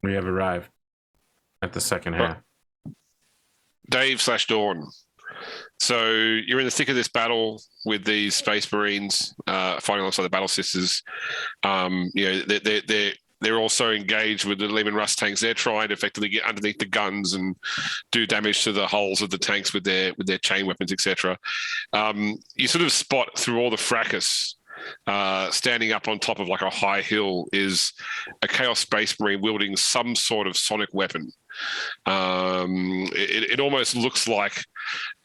We have arrived at the second half. Dave/Dawn. So you're in the thick of this battle with these Space Marines fighting alongside the Battle Sisters. They're also engaged with the Lehman Russ tanks. They're trying to effectively get underneath the guns and do damage to the hulls of the tanks with their chain weapons, etc. You sort of spot through all the fracas. Standing up on top of like a high hill is a Chaos Space Marine wielding some sort of sonic weapon. It almost looks like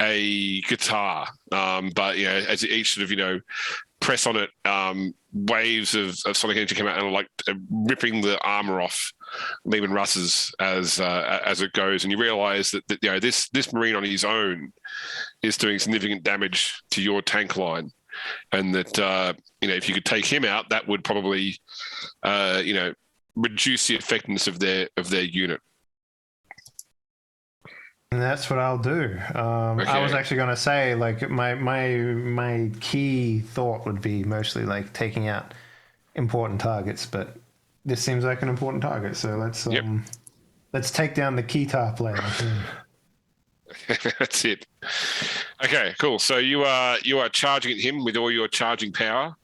a guitar, but as each sort of press on it, waves of sonic energy come out and like ripping the armor off Lehman Russ's as it goes, and you realise that this Marine on his own is doing significant damage to your tank line, and that if you could take him out, that would probably reduce the effectiveness of their unit. And that's what I'll do. Okay. I was actually going to say, like, my key thought would be mostly like taking out important targets, but this seems like an important target. So let's take down the key tar player. That's it. Okay, cool. So you are charging at him with all your charging power.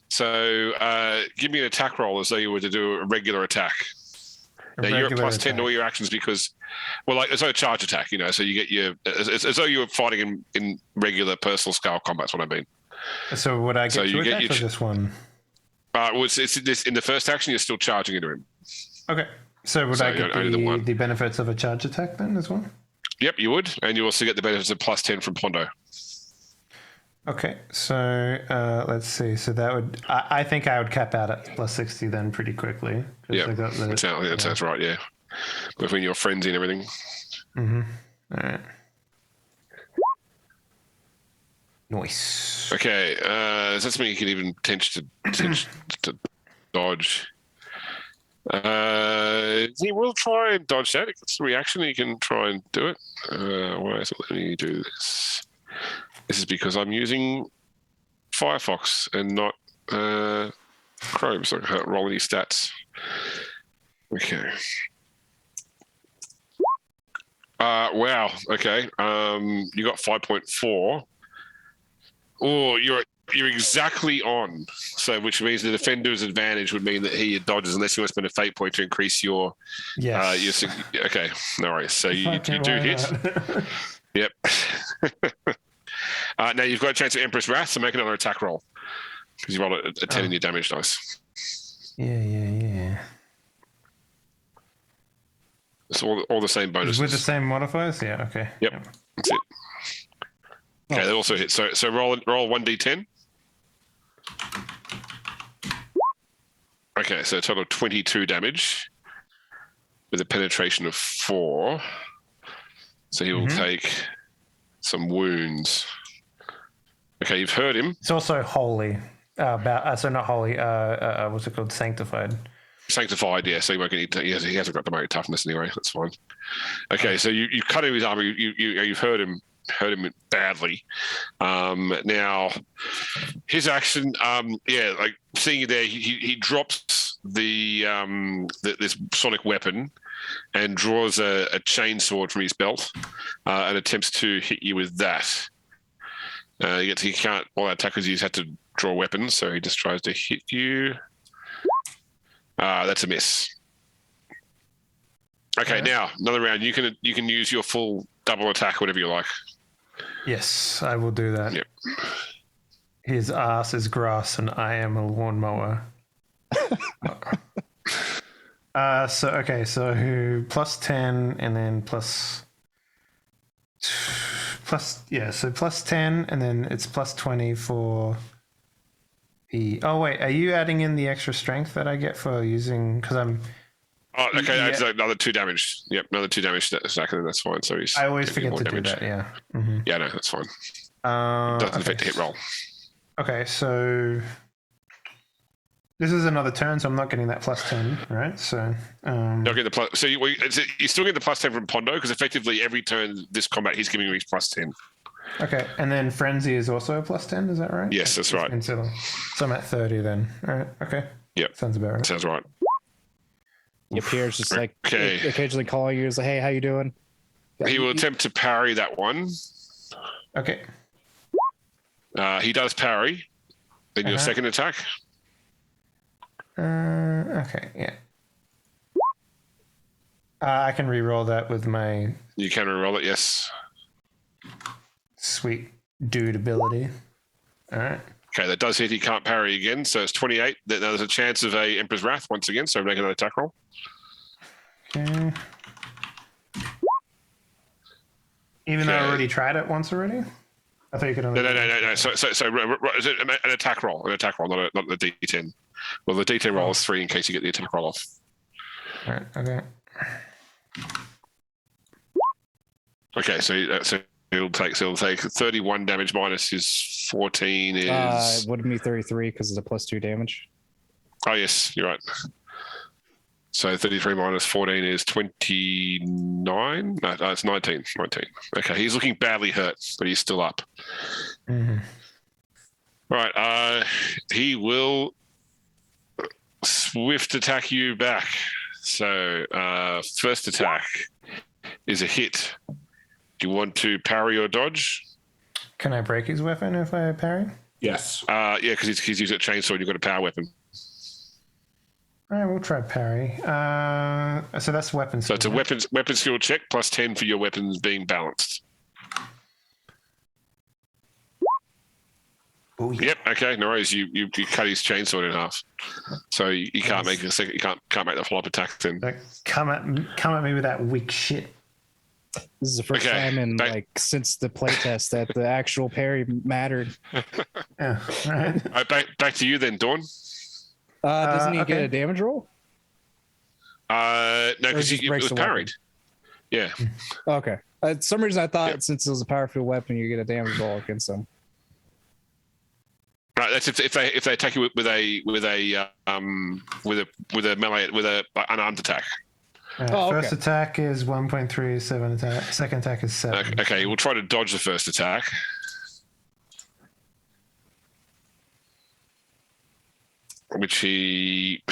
So give me an attack roll as though you were to do a regular attack. Now you're at plus 10 to all your actions because, it's a charge attack, so you get as though you were fighting in regular personal scale combat, that's what I mean. So would I get to attack for this one? It's this, in the first action, you're still charging into him. Okay. So would I get the benefits of a charge attack then as well? Yep, you would. And you also get the benefits of plus 10 from Pondo. Okay, so let's see. So that would, I think I would cap out at plus 60 then pretty quickly. Yeah, that sounds right, yeah. Between your frenzy and everything. Mm-hmm. All right. Nice. Okay, does that mean you can even attempt to dodge? He will try and dodge that. It's a reaction. He can try and do it. Why is it letting me do this? This is because I'm using Firefox and not Chrome, so I can't roll any stats. Okay. Wow. Okay. You got 5.4. Oh, you're exactly on. So, which means the defender's advantage would mean that he dodges unless you want to spend a fate point to increase your. Yes. Okay. No worries. So you do hit. Yep. Now you've got a chance of Empress Wrath, so make another attack roll because you rolled a 10 in your damage dice. Yeah. It's all the same bonuses. With the same modifiers? Yeah, okay. Yep. That's it. Okay, that also hits. So roll 1d10. Okay, so a total of 22 damage with a penetration of 4. So he will take some wounds. Okay, you've heard him. It's also holy. So not holy. What's it called? Sanctified. Sanctified, yeah. So he won't get any. He hasn't got the toughness anyway. That's fine. Okay, so you cut him his armor. You've heard him badly. Now his action, like seeing you there, he drops this sonic weapon and draws a chainsword from his belt and attempts to hit you with that. He can't. All attackers he's had to draw weapons, so he just tries to hit you. That's a miss. Okay, now another round. You can use your full double attack, whatever you like. Yes, I will do that. Yep. His ass is grass, and I am a lawnmower. So plus 10, and then plus 10, and then it's plus 20 for the. Oh wait, are you adding in the extra strength that I get for using? Because I'm. Oh, okay. That's another 2 damage. Yep, another 2 damage. Exactly, that's fine. So I always forget to do that. Yeah. Mm-hmm. Yeah, no, that's fine. Doesn't affect the hit roll. Okay, so this is another turn, so I'm not getting that plus 10, right? So you'll get the plus. So you still get the plus 10 from Pondo because effectively every turn this combat he's giving you his plus 10. Okay, and then Frenzy is also a plus 10, is that right? Yes, that's right. So I'm at 30 then. All right, okay. Yep. Sounds about right. Sounds right. Yeah, Pierre's just like Okay. occasionally calling you. He's like, "Hey, how you doing?" He will attempt to parry that one. Okay. He does parry. Then your second attack. Okay, yeah. I can re-roll that with my You can reroll it, yes. sweet dude ability. All right. Okay, that does hit. He can't parry again, so it's 28. Now there's a chance of a Emperor's Wrath once again, so make another attack roll. Okay. Even though I already tried it once already? I thought you could only... No. So is it an attack roll? An attack roll, not the D10. Well, the D10 roll is 3 in case you get the attack roll off. All right, okay. Okay, so he'll take 31 damage minus his 14 is... It would be 33 because it's a +2 damage. Oh, yes, you're right. So 33 minus 14 is 29? No, it's 19. Okay, he's looking badly hurt, but he's still up. Mm-hmm. Right, he will swift attack you back. So first attack is a hit. Do you want to parry or dodge? Can I break his weapon if I parry? Yes. Yeah, because he's using a chainsaw and you've got a power weapon. All right, we'll try parry. So that's weapon So skill. it's a weapon skill check plus 10 for your weapons being balanced. Oh, yeah. Yep. Okay. No worries. You cut his chainsaw in half, so you can't make a second. You can't make the follow-up attack. Then Like, come at me with that weak shit. This is the first Okay, time in since the playtest that the actual parry mattered. Yeah. All right. All right, back to you then, Dawn. Doesn't he okay. get a damage roll? No, because just it breaks was the weapon? parried. Yeah. Okay. For some reason I thought Yep. since it was a powerful weapon, you get a damage roll against them. Right. That's if they attack you with a melee with an unarmed attack. First attack is 1.37 attack. Second attack is 7. Okay. We'll try to dodge the first attack. Which he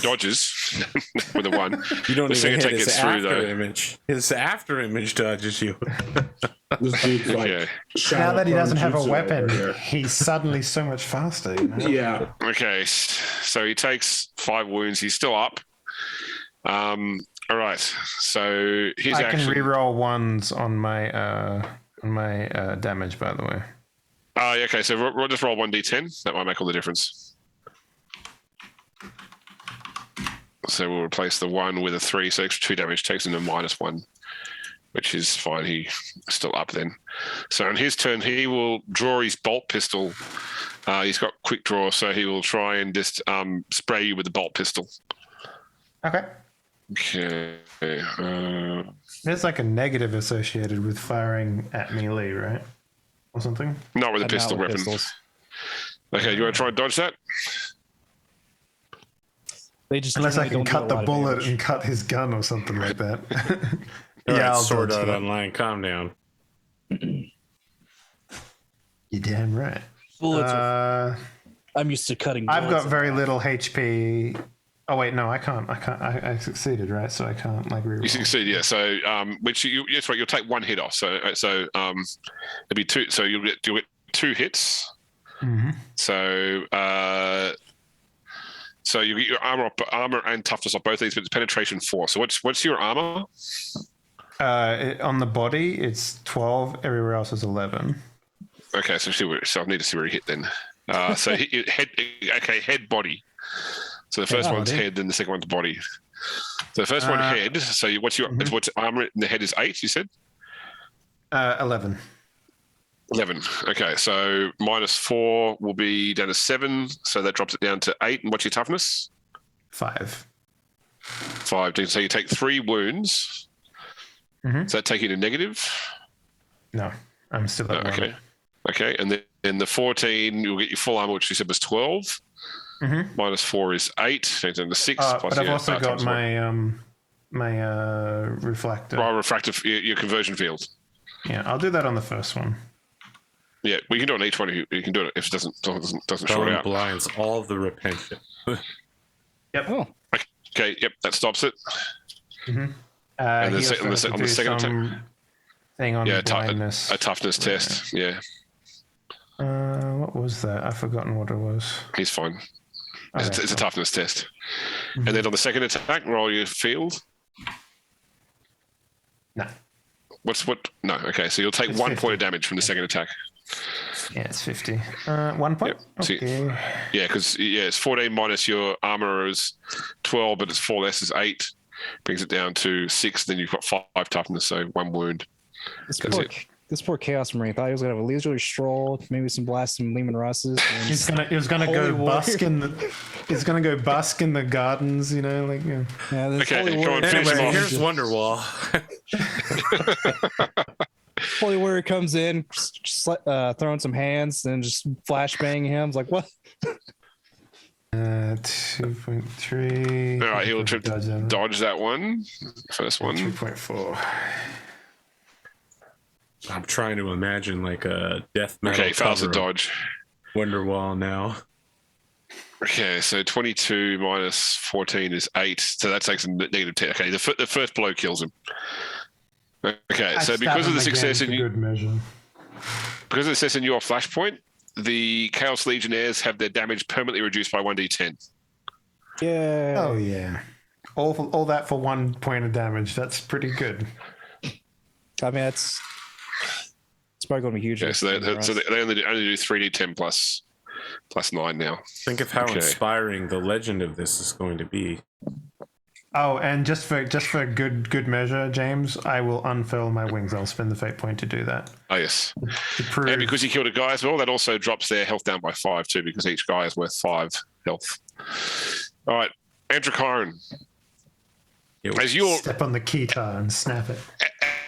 dodges with a 1. You don't The even second hit attack his gets through, after though. image. His after image dodges you. This dude's like Okay. Now that he doesn't have a jutsu weapon, over here. he's suddenly so much faster. You know? Yeah. Okay, so he takes 5 wounds. He's still up. All right. So his I action. can re-roll ones on my damage, by the way. Oh, yeah, okay. So we'll just roll 1d10. That might make all the difference. So we'll replace the 1 with a 3. So extra 2 damage takes him to -1, which is fine. He's still up then. So on his turn, he will draw his bolt pistol. He's got quick draw, so he will try and just spray you with the bolt pistol. Okay. Okay. There's like a negative associated with firing at melee, right? Or something? Not with a Not pistol with weapon. pistols. Okay, you want to try and dodge that? They just Unless I generally can don't cut do a the lot of bullet damage. and cut his gun or something like that. All right, I'll Sword dodge Art that. Online. Calm down. You're damn right. Bullets are- I'm used to cutting. I've got bullets. very little HP. Oh wait, no, I can't. I succeeded, right? So I can't like reroll. You succeed, yeah. So, which that's right. You'll take 1 hit off. So, it'll be 2. So you'll get 2 hits. Mm-hmm. So you get your armor and toughness off both of these, but it's penetration 4. So what's your armor? On the body, it's 12. Everywhere else is 11. Okay, so I need to see where he hit then. So head body. So the first one's head, and the second one's body. So the first one head. So what's armor in the head is 8? You said 11. 11. Okay, so -4 will be down to 7. So that drops it down to 8. And what's your toughness? 5. 5. So you take 3 wounds. Mm-hmm. Does that take you to negative? No, I'm still at 1. Okay. Okay, and then the 14, you'll get your full armor, which you said was 12. Mm-hmm. -4 is 8. So then the 6. But I've also got my reflector. refractive, your conversion field. Yeah, I'll do that on the first one. Yeah, we can do it on each one. You can do it if it doesn't short Thorne out. blinds all the repentant. Yep. Oh, Okay, yep, that stops it. And And he the also has to on do the second attack, some thing on blindness. a toughness test. Yeah, What was that? I've forgotten what it was. he's fine. Okay, It's a cool. toughness test. And then on the second attack, roll your field. No. What? No. Okay, so you'll take It's 1 50. point of damage from the second attack. Yeah, it's 50. 1 point? Yep. So Okay. yeah, because it's 14 minus your armor is 12, but it's 4 less is 8. Brings it down to 6. Then you've got 5 toughness, so 1 wound. This poor Chaos Marine thought he was gonna have a leisurely stroll, maybe some blast some Lehman Russes. And He was gonna Holy go warrior. busk in the. He's gonna go busk in the gardens, you know, like. Yeah. yeah, this Okay, Holy come Warrior, on, finish him Anyway, off. here's Wonderwall. Holy Warrior comes in, throwing some hands, then just flashbang him. It's like what? 2.3. All right, he'll dodge that one. First one. 2.4. I'm trying to imagine like a death metal Okay, fails to cover of dodge. Wonderwall now. Okay, so 22 minus 14 is 8. So that takes a negative 10. Okay, the first blow kills him. Okay, so because of the success in good measure. because of the success in your flashpoint, the Chaos Legionnaires have their damage permanently reduced by 1d10. Yeah. Oh yeah. All that for 1 point of damage. That's pretty good. I mean, it's probably going to be huge. Yeah, so they only do 3d10 plus 9 now. Think of how Okay. inspiring the legend of this is going to be. Oh, and just for good measure, James, I will unfurl my wings. I'll spend the fate point to do that. Oh yes, To prove. and because you killed a guy as well, that also drops their health down by 5 too, because each guy is worth 5 health. All right, Androchiron, as you're Step on the keytar and snap it.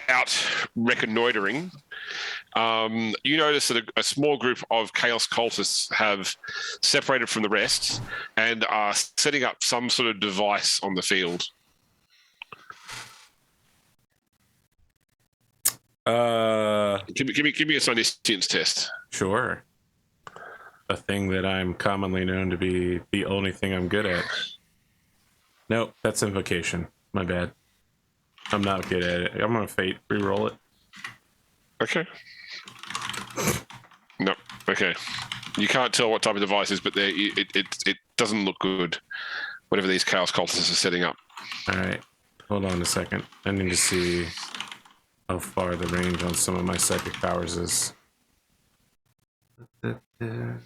out reconnoitering, you notice that a small group of Chaos cultists have separated from the rest and are setting up some sort of device on the field. Give me a omniscience test. Sure. A thing that I'm commonly known to be the only thing I'm good at. Nope, that's invocation. My bad. I'm not good at it. I'm gonna fate reroll it. Okay. No. Okay. You can't tell what type of device it is, but it doesn't look good. Whatever these Chaos cultists are setting up. All right, hold on a second. I need to see how far the range on some of my psychic powers is. You're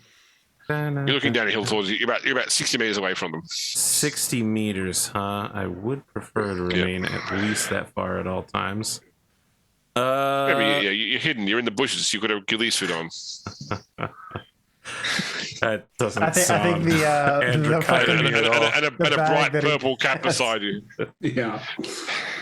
looking down a hill towards you. You're about 60 meters away from them. 60 meters, huh? I would prefer to remain at least that far at all times. You're hidden. You're in the bushes. You've got a ghillie suit on. That doesn't I think sound the Androchiron fucking- at all. And a bag bright that he- purple cap beside you. Yeah.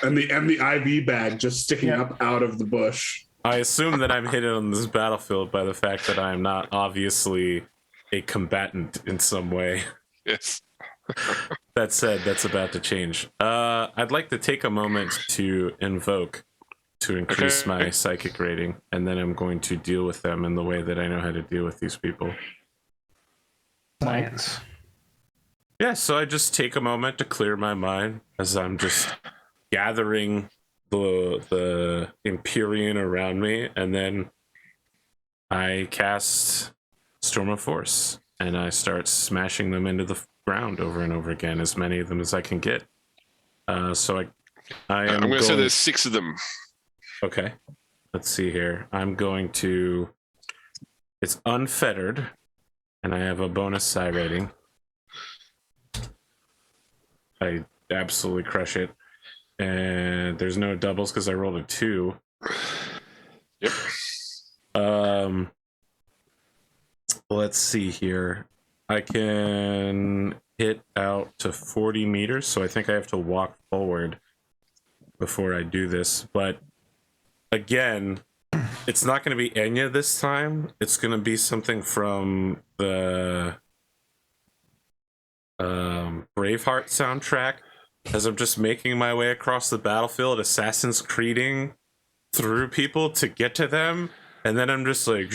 And the IV bag just sticking Yeah. up out of the bush. I assume that I'm hidden on this battlefield by the fact that I am not obviously a combatant in some way. Yes. That said, that's about to change. I'd like to take a moment to invoke to increase Okay. my psychic rating, and then I'm going to deal with them in the way that I know how to deal with these people. Science. Yeah, so I just take a moment to clear my mind as I'm just gathering the Empyrean around me, and then I cast Storm of Force, and I start smashing them into the ground over and over again, as many of them as I can get. So I am I'm going to say there's 6 of them. Okay, let's see here. I'm going to... It's unfettered, and I have a bonus psi rating. I absolutely crush it. And there's no doubles because I rolled a 2. Yep. Let's see here. I can hit out to 40 meters, so I think I have to walk forward before I do this. But again, it's not going to be Enya this time. It's going to be something from the Braveheart soundtrack. As I'm just making my way across the battlefield, Assassin's Creeding through people to get to them, and then I'm just like,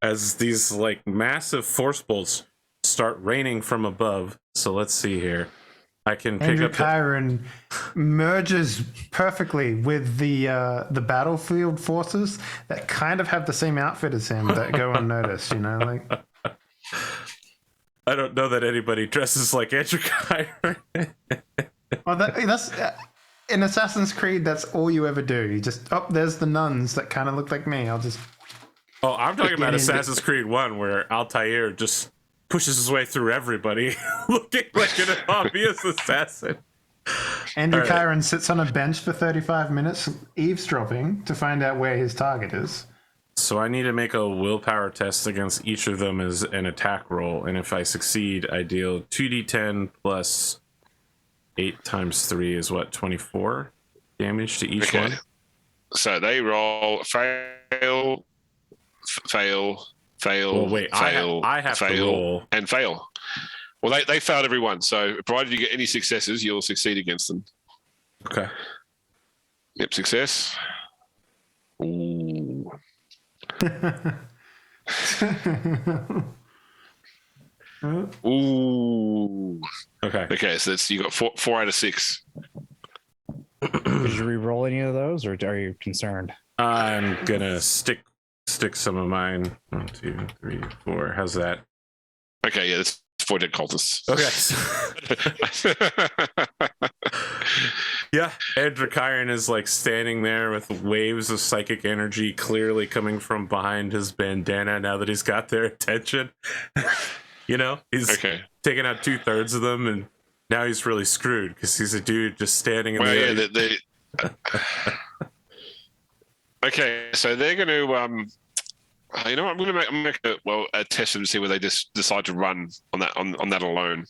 as these like massive force bolts start raining from above. So let's see here. I can pick up Androchiron merges perfectly with the battlefield forces that kind of have the same outfit as him that go unnoticed. You know, like I don't know that anybody dresses like Androchiron. well, that's in Assassin's Creed. That's all you ever do. You just there's the nuns that kind of look like me. I'll just. Oh, I'm talking about Assassin's Creed 1, where Altair just pushes his way through everybody, looking like an obvious assassin. Androchiron sits on a bench for 35 minutes, eavesdropping to find out where his target is. So I need to make a willpower test against each of them as an attack roll, and if I succeed, I deal 2d10 plus 8 times 3 is what, 24 damage to each one? So they roll fail. Well, wait, fail, I have fail, to roll. and fail. Well, they failed everyone, so provided you get any successes, you'll succeed against them. Okay. Yep, success. Ooh. Ooh. Okay. So you got 4 out of 6. Did you re-roll any of those, or are you concerned? I'm gonna stick some of mine. 1, 2, 3, 4. How's that? Okay, yeah, that's 4 dead cultists. Okay. Yeah, Adrian is like standing there with waves of psychic energy clearly coming from behind his bandana now that he's got their attention. You know, he's taking out 2/3 of them, and now he's really screwed because he's a dude just standing in the air. Okay, so they're going to, you know what? I'm going to make a test to see where they just decide to run on that alone.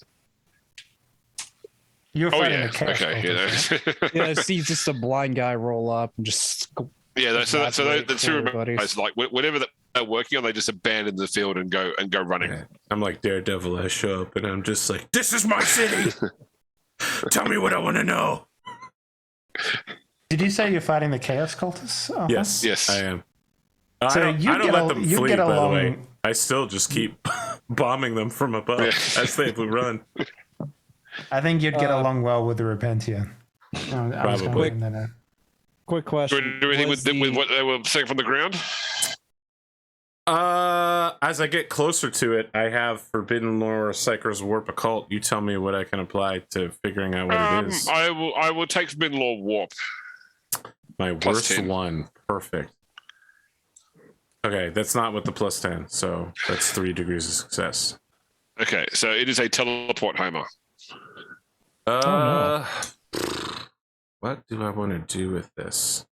You're fighting the chaos. Okay, Yeah, see just a blind guy roll up and just. Yeah, so the two guys, like whatever they're working on, they just abandon the field and go running. Yeah. I'm like Daredevil. I show up and I'm just like, "This is my city. Tell me what I want to know." Did you say you're fighting the chaos cultists? Oh, Yes, I am. So I don't let them flee, by the way. I still just keep bombing them from above as they run. I think you'd get along well with the Repentia. Probably. Quick question. Do anything with what they were saying from the ground? As I get closer to it, I have Forbidden Lore, Psyker's Warp Occult. You tell me what I can apply to figuring out what it is. I will take Forbidden Lore Warp. My plus worst 10. one. Perfect. Okay, that's not with the plus 10, so that's 3 degrees of success. Okay, so it is a teleport homer. No. What do I want to do with this?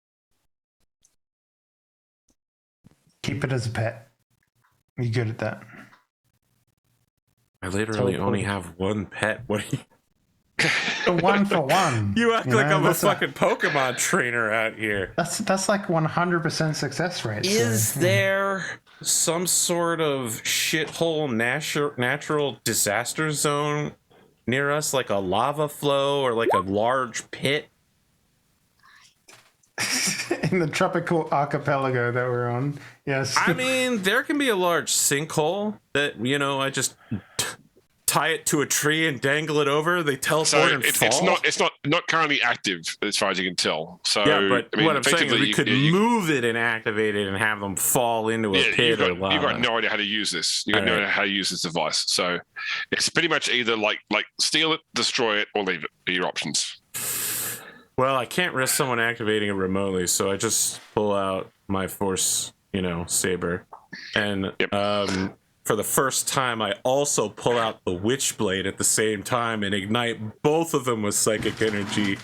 Keep it as a pet. You're good at that. I literally only have one pet. What are you? A 1 for 1. You act like I'm a fucking Pokemon trainer out here. That's like 100% success rate. Is there some sort of shithole natural disaster zone near us, like a lava flow or like a large pit? In the tropical archipelago that we're on, yes. I mean, there can be a large sinkhole that, you know, I just tie it to a tree and dangle it over. They teleport and fall. It's not currently active as far as you can tell. So yeah, but I mean, what I'm saying is we could move it and activate it and have them fall into a pit or lava. You've got no idea how to use this. You got no idea how to use this device. So it's pretty much either like steal it, destroy it, or leave it. Are your options. Well, I can't risk someone activating it remotely, so I just pull out my force, saber, and for the first time, I also pull out the Witchblade at the same time and ignite both of them with psychic energy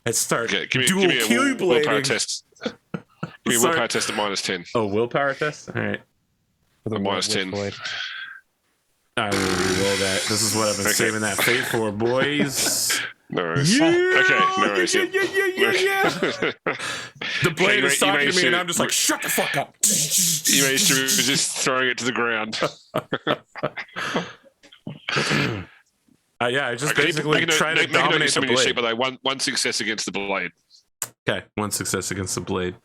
and start dual keyblade. Willpower test. Give me a willpower test at -10. Oh, willpower test? All right. For the -10. I will reroll that. This is what I've been saving that fate for, boys. No worries. Yeah! Okay, no worries. Yeah. The blade is talking to me, and I'm just like, shut the fuck up. You managed to resist throwing it to the ground. I just basically try to dominate the blade. But one success against the blade. Okay, 1 success against the blade.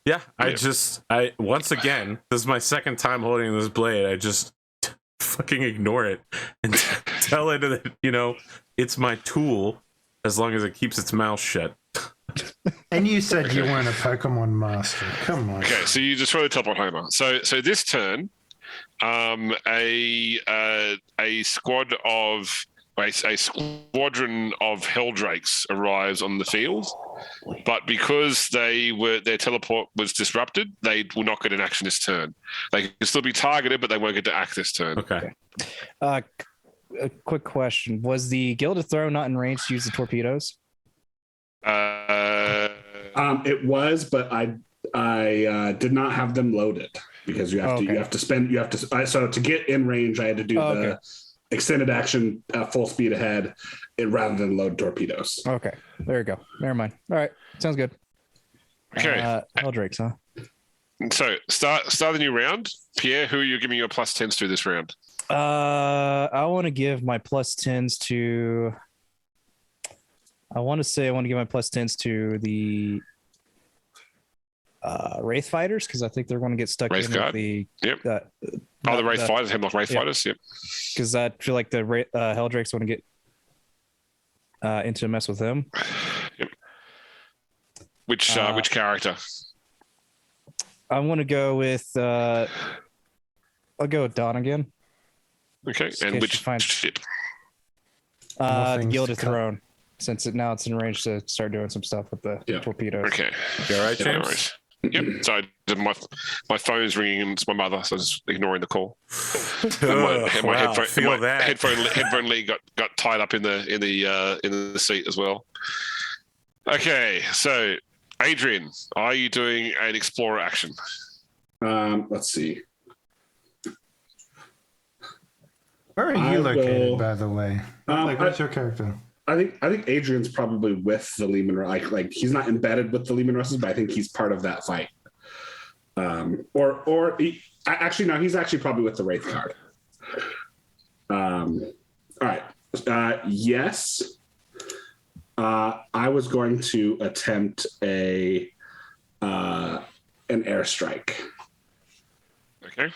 Yeah, I once again, this is my second time holding this blade. I just fucking ignore it and tell it that, you know, it's my tool as long as it keeps its mouth shut. And you said you weren't a Pokemon master. Come on. Okay, so you destroy the teleport Homer. So this turn, a squadron of Helldrakes arrives on the field, but because their teleport was disrupted, they will not get an action this turn. They can still be targeted, but they won't get to act this turn. Okay. A quick question: was the Gilded Throne not in range to use the torpedoes? It was, but I did not have them loaded because you have to so to get in range, I had to do the extended action full speed ahead rather than load torpedoes. Okay, there you go. Never mind. All right, sounds good. Okay, Helldrakes, huh? So start the new round. Pierre, who are you giving your +10s to this round? I want to give my +10s to. I want to give my +10s to the Wraith Fighters because I think they're going to get stuck Wraith in Guard. the. Yep. The Wraith Fighters, Hemlock Wraith Fighters. Yep. Because I feel like the Helldrakes want to get into a mess with them. Yep. Which character? I want to go with. I'll go with Dawn again. Okay, Just and in case which she finds- ship? The things Gilded to cut. Throne, since it's in range to start doing some stuff with the torpedoes. Okay. You all right, No James? worries. Yep. So my phone's ringing and it's my mother, so I was just ignoring the call. Wow, feel that. headphone lead got tied up in the seat as well. Okay, so Adrian, are you doing an explorer action? Let's see. Where are I you located, will- by the way? What's your character? I think Adrian's probably with the Lehman, like he's not embedded with the Lehman Russes, but I think he's part of that fight. He's actually probably with the Wraith Guard. All right. Yes. I was going to attempt an airstrike. Okay.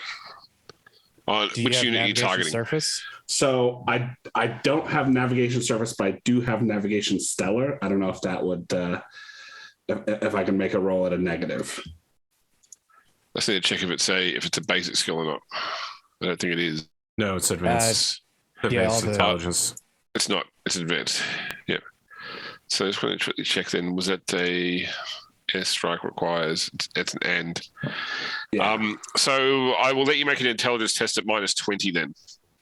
On Do you which have unit are you navigation targeting? Surface? So I don't have navigation surface, but I do have navigation stellar. I don't know if that would if I can make a roll at a negative. Let's need to check if it's a basic skill or not. I don't think it is. No, it's advanced. all Advanced the- intelligence. It's not. It's advanced. Yep. So I just want to quickly check then. Was that a airstrike requires? It's an and. Yeah. So I will let you make an intelligence test at -20 then.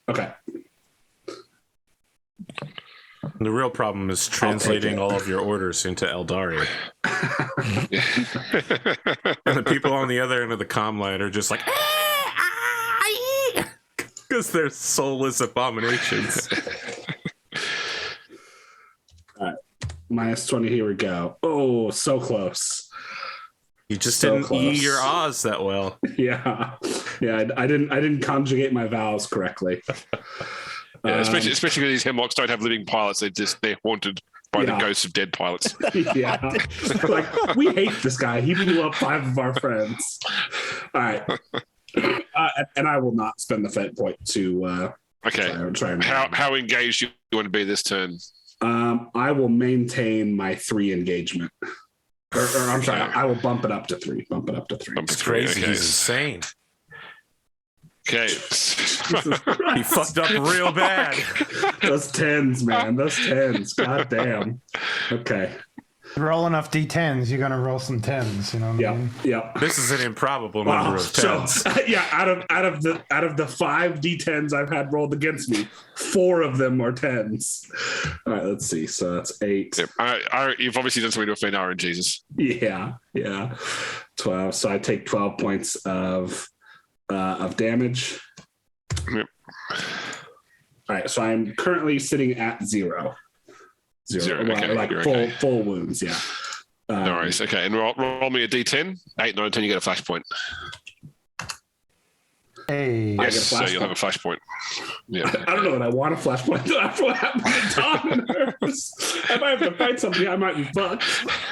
Okay. The real problem is translating all of your orders into Eldari. And the people on the other end of the comm line are just like, because they're soulless abominations. All right. -20. Here we go. Oh, so close. You just So didn't close. E your Oz that well. Yeah. I didn't conjugate my vowels correctly. Yeah, especially because these hemlocks don't have living pilots. They're haunted by the ghosts of dead pilots. Yeah. Like, we hate this guy. He blew up 5 of our friends. All right. And I will not spend the fate point to Okay. try and How engaged you want to be this turn? I will maintain my 3 engagement. Or I'm sorry, I will bump it up to 3. It's crazy. Okay. He's insane. Okay. He fucked up real bad. Those 10s, man. Those 10s. God damn. Okay. Roll enough D10s, you're gonna roll some 10s. You know what I mean? Yeah. This is an improbable number of tens. So, yeah, out of the 5 D10s I've had rolled against me, 4 of them are 10s. All right, let's see. So that's 8. Yep. You've obviously done something to offend RNGs. Yeah. 12. So I take 12 points of damage. Yep. All right, so I'm currently sitting at 0. Zero, Well, okay, like you're full okay. full wounds. Yeah. No worries. Okay, and roll me a D10. 8, 9, 10, you get a flashpoint. Hey. I Yes, get a so you'll have a flashpoint. Yeah. I don't know that I want a flashpoint after what happened to Tom. If I have to fight somebody, I might be fucked.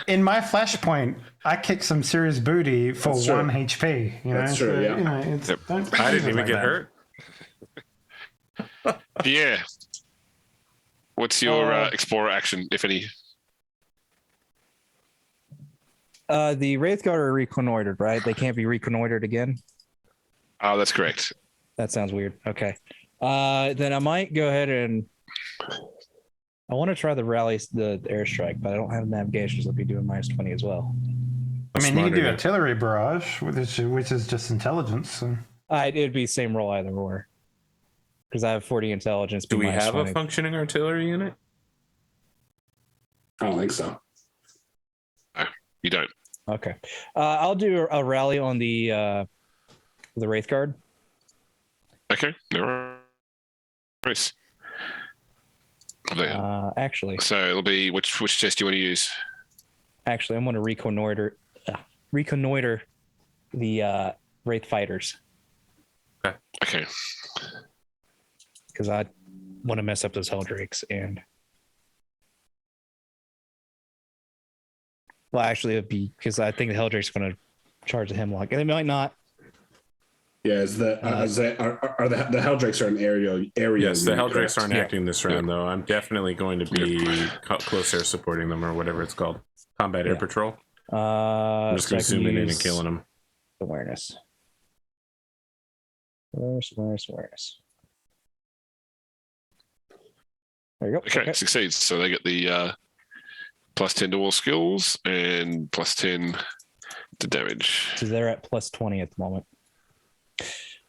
In my flashpoint, I kicked some serious booty for That's true. 1 HP. You know? That's true, So, yeah. You know, it's, Yep. don't I didn't think even like get that. hurt. Yeah. What's your explorer action, if any? The Wraithguard are reconnoitered, right? They can't be reconnoitered again. Oh, that's correct. That sounds weird. Okay. Then I might go ahead and I want to try the airstrike, but I don't have navigation, so I'll be doing -20 as well. I mean, you can do artillery barrage, which is just intelligence. So. It'd be same roll either or. Because I have 40 intelligence. Do we have -20. a functioning artillery unit? I don't think so. No, you don't. Okay. I'll do a rally on the Wraithguard. Okay. No worries. Actually. So it'll be which chest do you want to use? Actually, I'm going to reconnoiter the Wraith fighters. Okay. Because I want to mess up those Helldrakes and. Well, actually, it'd be because I think the Helldrake's going to charge the Hemlock, and they might not. Yeah, the Helldrakes are an area. Yes, the Helldrakes correct? aren't acting this round, though. I'm definitely going to be close air supporting them, or whatever it's called. Combat Air Patrol. I'm just going to zoom in and killing them. Awareness. Awareness. There you go. Okay, succeeds. So they get the +10 to all skills and +10 to damage. So they're at +20 at the moment.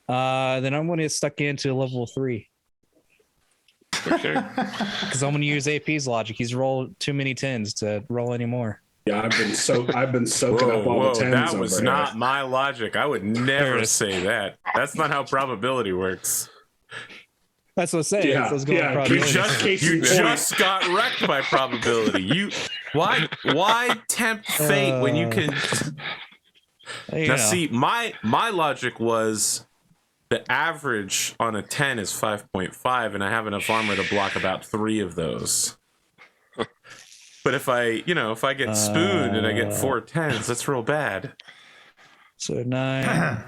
Then I'm going to stuck into level 3. Okay. Because I'm going to use AP's logic. He's rolled too many 10s to roll anymore. Yeah, I've been soaking up all the 10s. That was not my logic. I would never say that. That's not how probability works. That's what I'm saying. Yeah, Let's go with probability. You just got wrecked by probability. Why tempt fate when you can? Now, see, my logic was the average on a 10 is 5.5, and I have enough armor to block about 3 of those. But if I get spooned and I get 4 10s, that's real bad. So 9,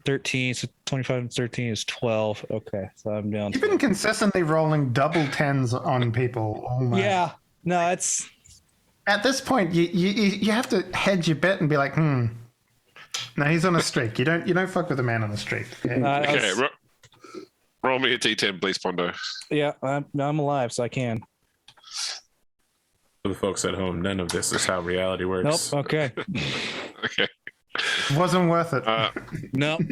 13, so 25 and 13 is 12. Okay, so I'm down. You've been consistently rolling double 10s on people. Oh my. Yeah, no, it's at this point you have to hedge your bet and be like, No, he's on a streak. You don't fuck with a man on a streak. Yeah. Okay, roll me a D10, please, Pondo. Yeah, I'm alive, so I can. For the folks at home, none of this is how reality works. Nope. Okay. Okay. Wasn't worth it. Nope.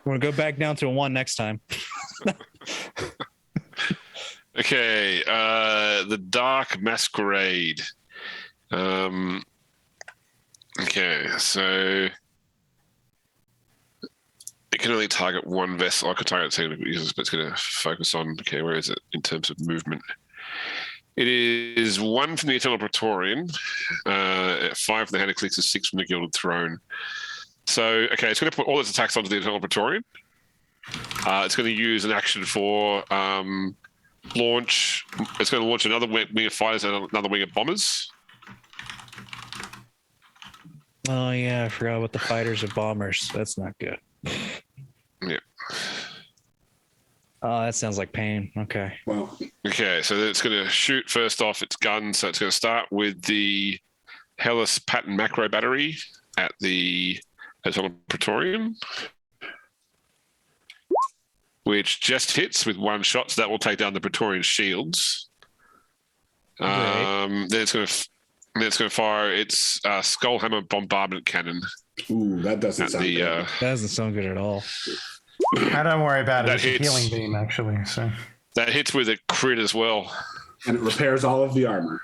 We're gonna go back down to a 1 next time. Okay. The Dark Masquerade. Okay, so it can only target one vessel. I could target technical users, but it's going to focus on. Okay, where is it in terms of movement? It is 1 from the Eternal Praetorian, 5 from the Hand of Calixis, 6 from the Gilded Throne. So, okay, it's going to put all its attacks onto the Eternal Praetorian. It's going to use an action for launch. It's going to launch another wing of fighters and another wing of bombers. Oh yeah, I forgot about the fighters and bombers. That's not good. Yeah. Oh, that sounds like pain. Okay. Well, okay, so it's going to shoot first off its gun. So it's going to start with the Hellas Pattern Macro Battery at the Eternal Praetorian, which just hits with 1 shot. So that will take down the Praetorian shields. Then it's going to fire its Skullhammer Bombardment Cannon. Ooh, that doesn't sound good. That doesn't sound good at all. I don't worry about it. That It's a hits. healing beam, actually. So. That hits with a crit as well. And it repairs all of the armor.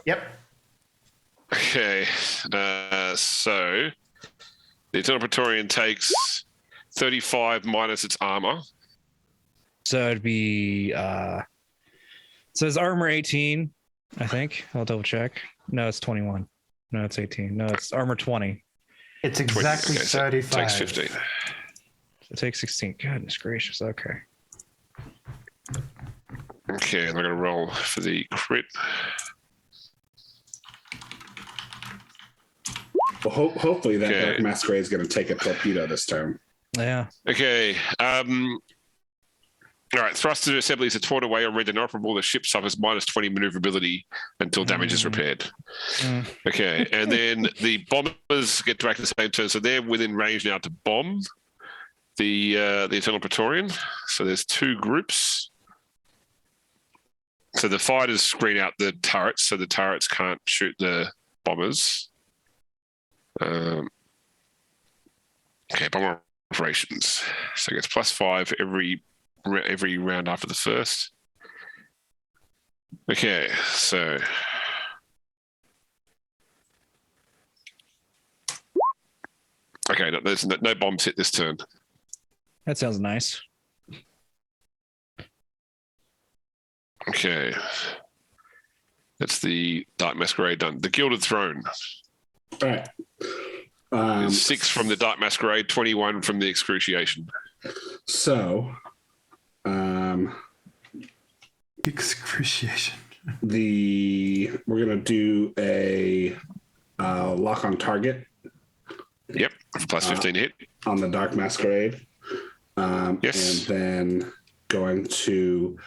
Yep. Okay, so the Eternal Praetorian takes 35 minus its armor. So it'd be so it's armor 18, I think. I'll double check. No, it's 21. No, it's 18. No, it's armor 20. It's exactly Okay, so 35. it takes 15. So it takes 16. Goodness gracious. Okay. Okay, I'm going to roll for the crit. Well, hopefully that Okay. Dark Masquerade is going to take a torpedo this turn. Yeah. Okay, All right, thrusters and assemblies are torn away or rendered inoperable. The ship suffers -20 maneuverability until damage is repaired. Okay, and then the bombers get to act at the same turn, so they're within range now to bomb the Eternal Praetorian. So there's 2 groups. So the fighters screen out the turrets, so the turrets can't shoot the bombers. Okay, bomber operations. So it gets +5 every round after the first. Okay, so there's no bombs hit this turn. That sounds nice. Okay, that's the Dark Masquerade done. The Gilded Throne. All right. 6 from the Dark Masquerade, 21 from the Excruciation. So, Excruciation. we're gonna do a lock on target. Yep, +15 hit on the Dark Masquerade. Yes, and then going to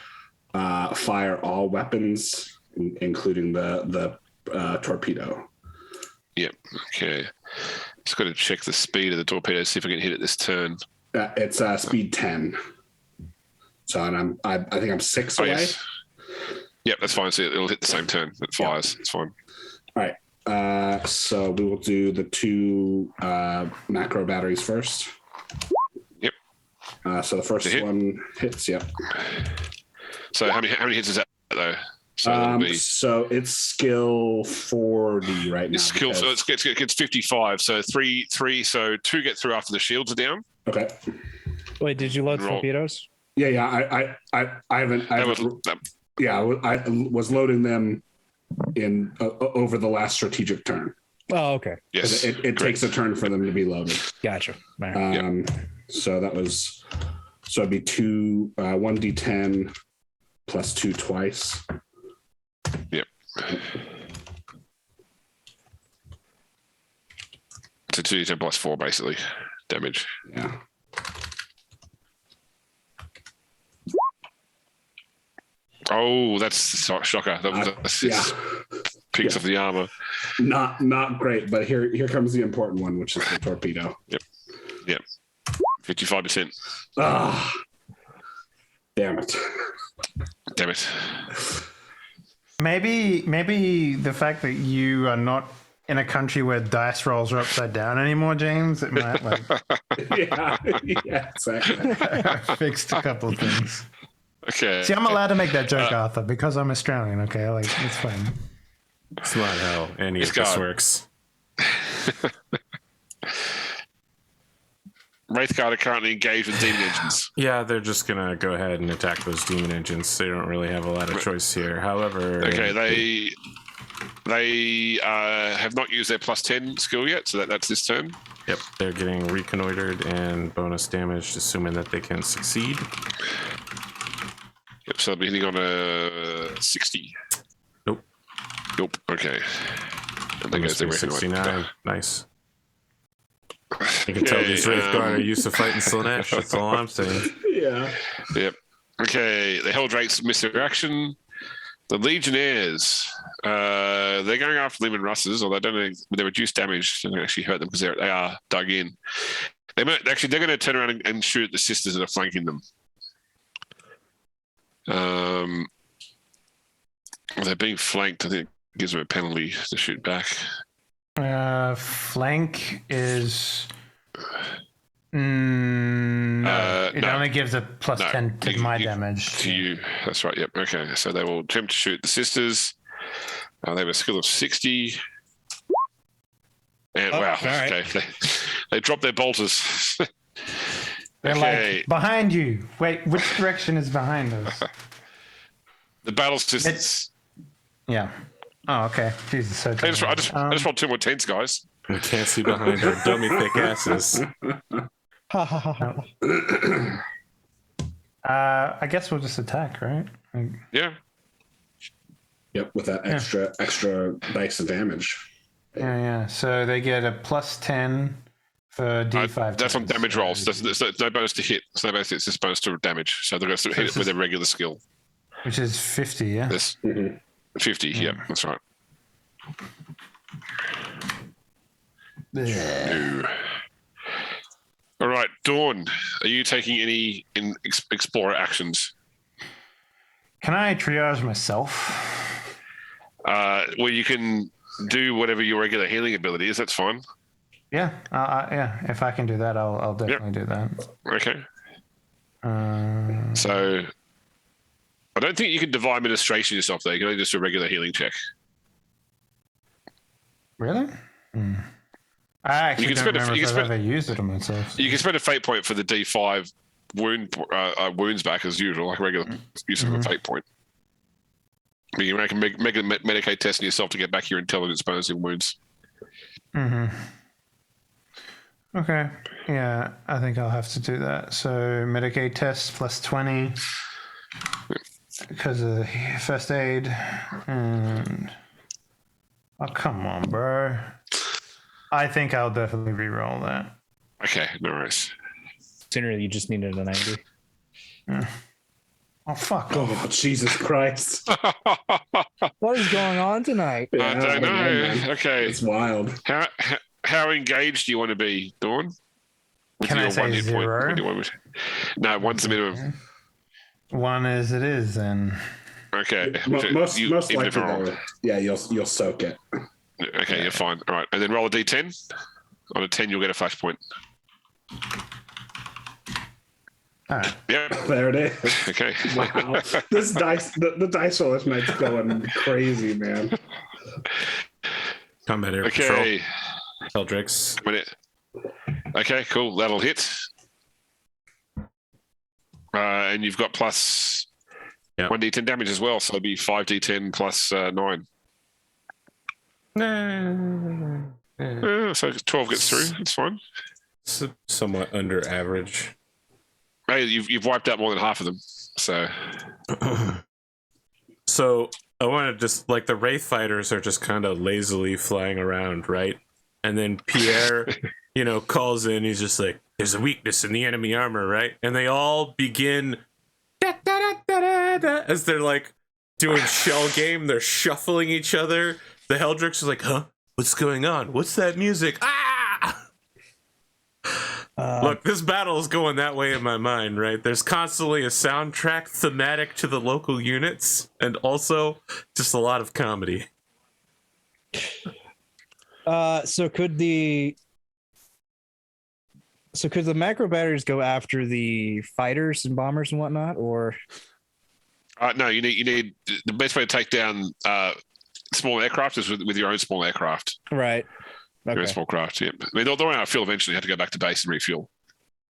fire all weapons, including the torpedo. Yep. Okay. Just got to check the speed of the torpedo, see if I can hit it this turn. It's speed 10. So, and I think I'm 6 away. Yes. Yep, that's fine. So it'll hit the same turn. It fires. Yep. It's fine. All right. So we will do the 2 macro batteries first. Yep. So the first one hits. Yep. So how many hits is that though? So it's skill 40 right now. It's skill, so it gets 55. So three. So 2 get through after the shields are down. Okay. Wait, did you load torpedoes? Yeah. I haven't. I was loading them in over the last strategic turn. Oh, okay. Yes. It takes a turn for them to be loaded. Gotcha. So that was it'd be 1d10 plus 2 twice. Yep. So 2d10 +4 basically damage. Yeah. Oh, that's a shocker. That was piece of the armor. Not great, but here comes the important one, which is the torpedo. Yep. 55%. Ah, damn it. Maybe the fact that you are not in a country where dice rolls are upside down anymore, James, it might yeah, exactly. fixed a couple of things. Okay. See, I'm allowed to make that joke, Arthur, because I'm Australian. Okay, like it's fine. It's not how any of this works. Wraithguard are currently engaged with demon engines. Yeah, they're just gonna go ahead and attack those demon engines. They don't really have a lot of choice here. However, okay, they have not used their +10 skill yet, so that's this turn. Yep, they're getting reconnoitered and bonus damage, assuming that they can succeed. Yep, so they'll be hitting on a 60. Nope. Okay. And there goes the 69. Nice. You can tell these Wraithguard are used to fighting Slanesh. That's all I'm saying. Yeah. Yep. Okay. The Helldrakes miss their action. The Legionnaires, they're going after Leman Russes, although I don't know, with their reduced damage, they don't actually hurt them because they are dug in. They're going to turn around and shoot at the sisters that are flanking them. They're being flanked. I think it gives them a penalty to shoot back. Flank is. It only gives a +10 to my damage. To you. That's right. Yep. Okay. So they will attempt to shoot the sisters. They have a skill of 60. And wow. Right. Okay. They drop their bolters. They're like, behind you. Wait, which direction is behind us? The battle sisters. Yeah. Oh, okay. Jesus. So I just rolled 2 more 10s, guys. We can't see behind our dummy thick asses. I guess we'll just attack, right? Yeah. Yep, with that extra dice of damage. Yeah. So they get a +10 For D5. That's on damage rolls. There's no bonus to hit. It's no bonus. It's just bonus to damage. So they're going to hit it with a regular skill. Which is 50, yeah? This 50, yeah, that's right. No. All right, Dawn, are you taking any explorer actions? Can I triage myself? Well, you can do whatever your regular healing ability is. That's fine. Yeah, yeah. If I can do that, I'll definitely do that. Okay. So, I don't think you can divine administration yourself though. You can only just do a regular healing check. Really? I actually don't remember if I've ever used it on myself. You can spend a fate point for the D5 wounds back as usual, like a regular use of a fate point. But you can make a Medicaid test on yourself to get back your intelligence bonus in wounds. Okay. Yeah, I think I'll have to do that. So Medicaid test plus 20 because of first aid. And oh, come on, bro. I think I'll definitely re-roll that. Okay, no worries. Considering you just needed a 90. Oh, fuck. Oh, Jesus Christ. What is going on tonight? I don't know. Okay. It's wild. How engaged do you want to be, Dawn? Can I say 0? No, one's the minimum. 1 as it is, then. Okay. Most likely, though, yeah, you'll soak it. Okay, you're fine. All right, and then roll a d10. On a 10, you'll get a flashpoint. All right. Yep. There it is. Okay. Wow. This dice, the dice roll this night's going crazy, man. Combat air Okay. patrol. Eldrix. Okay, cool. That'll hit. And you've got plus 1d10 damage as well, so it'll be 5d10 plus 9. So 12 gets through. That's fine. Somewhat under average. Hey, you've wiped out more than half of them. So I want to just like the Wraith fighters are just kind of lazily flying around, right? And then Pierre, calls in. He's just like, "There's a weakness in the enemy armor, right?" And they all begin as they're like doing shell game. They're shuffling each other. The Heldrix is like, "Huh? What's going on? What's that music?" Look, this battle is going that way in my mind, right? There's constantly a soundtrack thematic to the local units, and also just a lot of comedy. So could the macro batteries go after the fighters and bombers and whatnot, or? No, you need the best way to take down small aircraft is with your own small aircraft. Right. Okay. Your own small craft. Yeah. I mean, they'll run out of fuel eventually. You have to go back to base and refuel.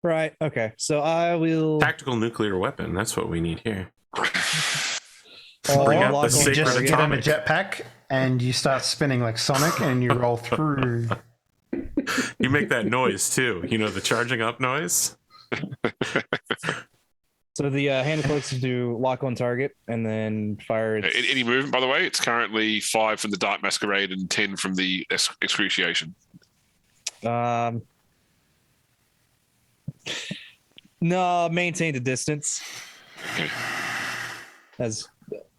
Right. Okay. So I will Tactical nuclear weapon. That's what we need here. Bring out the you just sacred get in a atomic. jetpack and you start spinning like Sonic and you roll through. You make that noise too. The charging up noise. So the Hand of Calixis do lock on target and then fire. Any movement, by the way, it's currently 5 from the Dark Masquerade and 10 from the Excruciation. No, maintain the distance. Okay.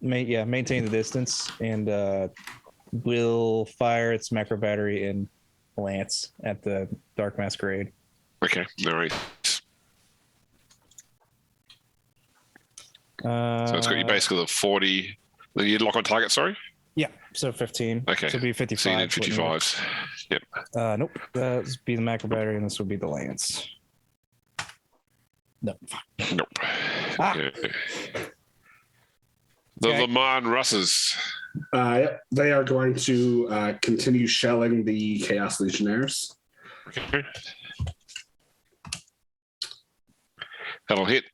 Maintain the distance, and will fire its macro battery and lance at the Dark Masquerade. Okay, all right. So it's got you basically 40. Then you lock on target, sorry? Yeah, so 15. Okay. So it'd be 55. So you need 55s. Yep. Nope. This would be the macro battery, and this would be the lance. No. Nope. Okay. The Le Mans Russes. Yep. They are going to continue shelling the Chaos Legionnaires. Okay. That'll hit,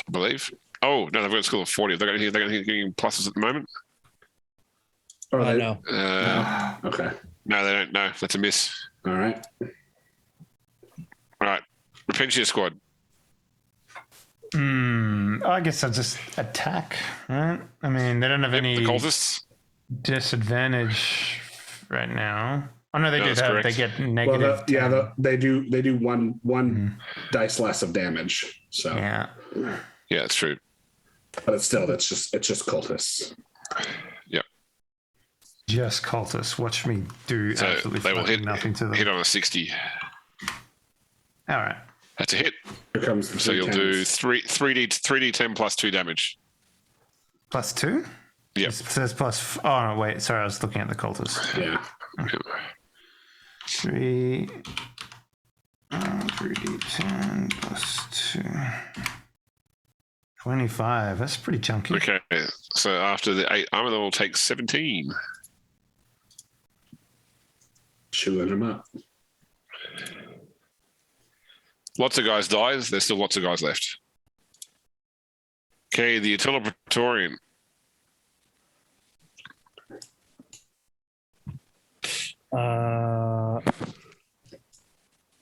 I believe. Oh, no, they've got a skill of 40. Have they got anything pluses at the moment? No. Okay. No, they don't. No, that's a miss. All right. All right. Repentia squad. I guess I'll just attack, right? I mean, they don't have any The cultists. disadvantage right now. Oh no, they No, do that's have. correct. They get Well, negative. 10. they do one dice less of damage. So Yeah. Yeah, it's true. but it's just cultists. Yep. Just cultists. Watch me do So absolutely they will hit nothing to them. hit on a 60. All right. That's a hit. Here comes the So you'll do 310s. 3d10 plus 2 damage. Plus 2? Yep. It says plus. Oh no, wait. Sorry, I was looking at the cultists. Yeah. 3d10 plus 2. 25. That's pretty chunky. Okay. So after the 8 armor, they will take 17. Chewing them up. Lots of guys dies. There's still lots of guys left. Okay, the Eternal Praetorian.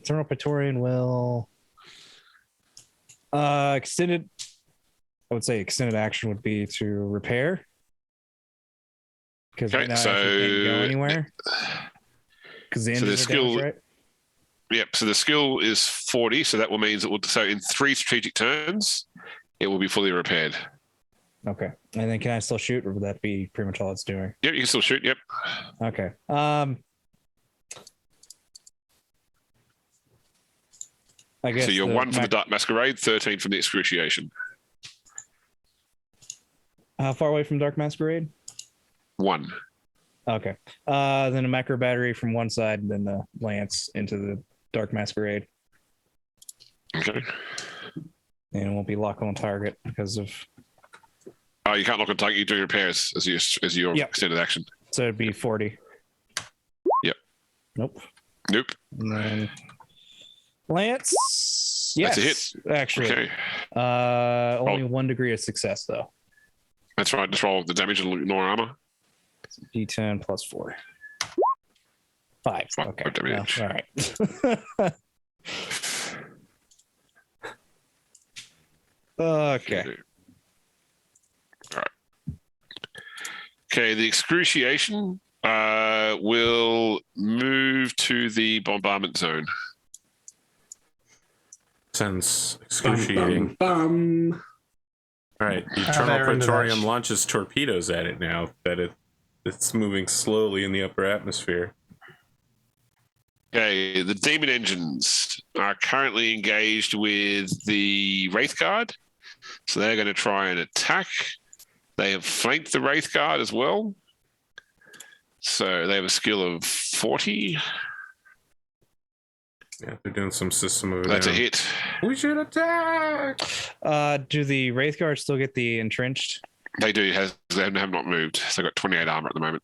Eternal Praetorian will extended. I would say extended action would be to repair. Because Okay, right now so- I can't go anywhere. Because the So the engines are skill- damaged, right? Yep. So the skill is 40. So that will mean it will. So in 3 strategic turns, it will be fully repaired. Okay. And then can I still shoot, or would that be pretty much all it's doing? Yep. You can still shoot. Yep. Okay. I guess So you're 1 from the Dark Masquerade, 13 from the Excruciation. How far away from Dark Masquerade? 1. Okay. Then a macro battery from one side, and then the lance into the Dark Masquerade. Okay. And it won't be locked on target because of. Oh, you can't lock on target. You do repairs as your Yep. extended action. So it'd be 40. Yep. Nope. Nope. And then lance. Yes. That's a Actually. Okay. Only 1 degree of success though. That's right. Just roll the damage and ignore armor. D10 plus 4. 5. 5 Okay. damage. Well, all right. Okay. All right. Okay, the Excruciation will move to the bombardment zone. Sounds excruciating. Bum. All right, the they're Eternal into Praetorium that. launches torpedoes at it now that it's moving slowly in the upper atmosphere. Okay, the Demon Engines are currently engaged with the Wraith Guard. So they're going to try and attack. They have flanked the Wraith Guard as well. So they have a skill of 40. Yeah, they're doing some system over That's a there. hit. We should attack! Do the Wraith Guards still get the entrenched? They do. They have not moved. So they've got 28 armor at the moment.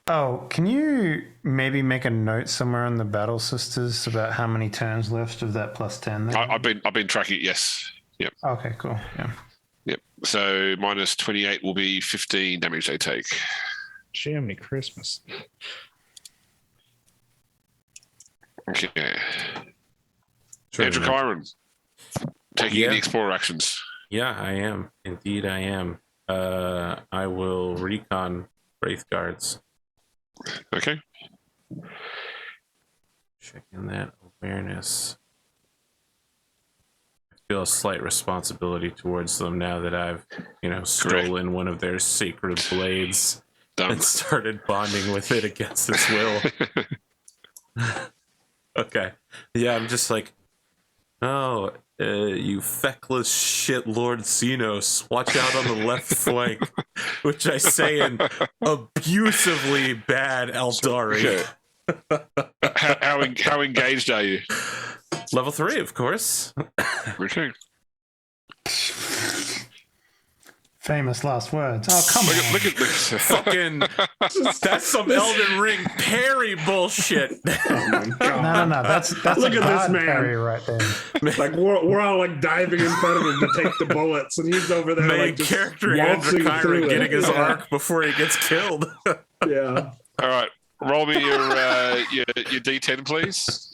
Oh, can you maybe make a note somewhere on the Battle Sisters about how many turns left of that plus 10? There? I've been tracking it. Yes. Yep. Okay, cool. Yeah. Yep. So minus 28 will be 15 damage they take. Jiminy Christmas. Okay. Sure, Androchiron, taking Yeah. the Explorer actions. Yeah, I am. Indeed, I am. I will recon Wraith Guards. Okay. Checking that awareness. I feel a slight responsibility towards them now that I've, stolen one of their sacred blades Done. and started bonding with it against its will. Okay. Yeah, I'm just like, oh, you feckless shit, Lord Xenos, watch out on the left flank, which I say in abusively bad Eldari. Okay. How engaged are you? Level 3, of course. Okay. Famous last words. Oh, come on. Look at this. Fucking, that's some Elden Ring parry bullshit. Oh my god. No. That's Look a at this bad man. parry right there. Like we're all like diving in front of him to take the bullets, and he's over there Main like just character waltzing through Androchiron it. getting his Yeah. arc before he gets killed. Yeah. All right. Roll me your D10, please.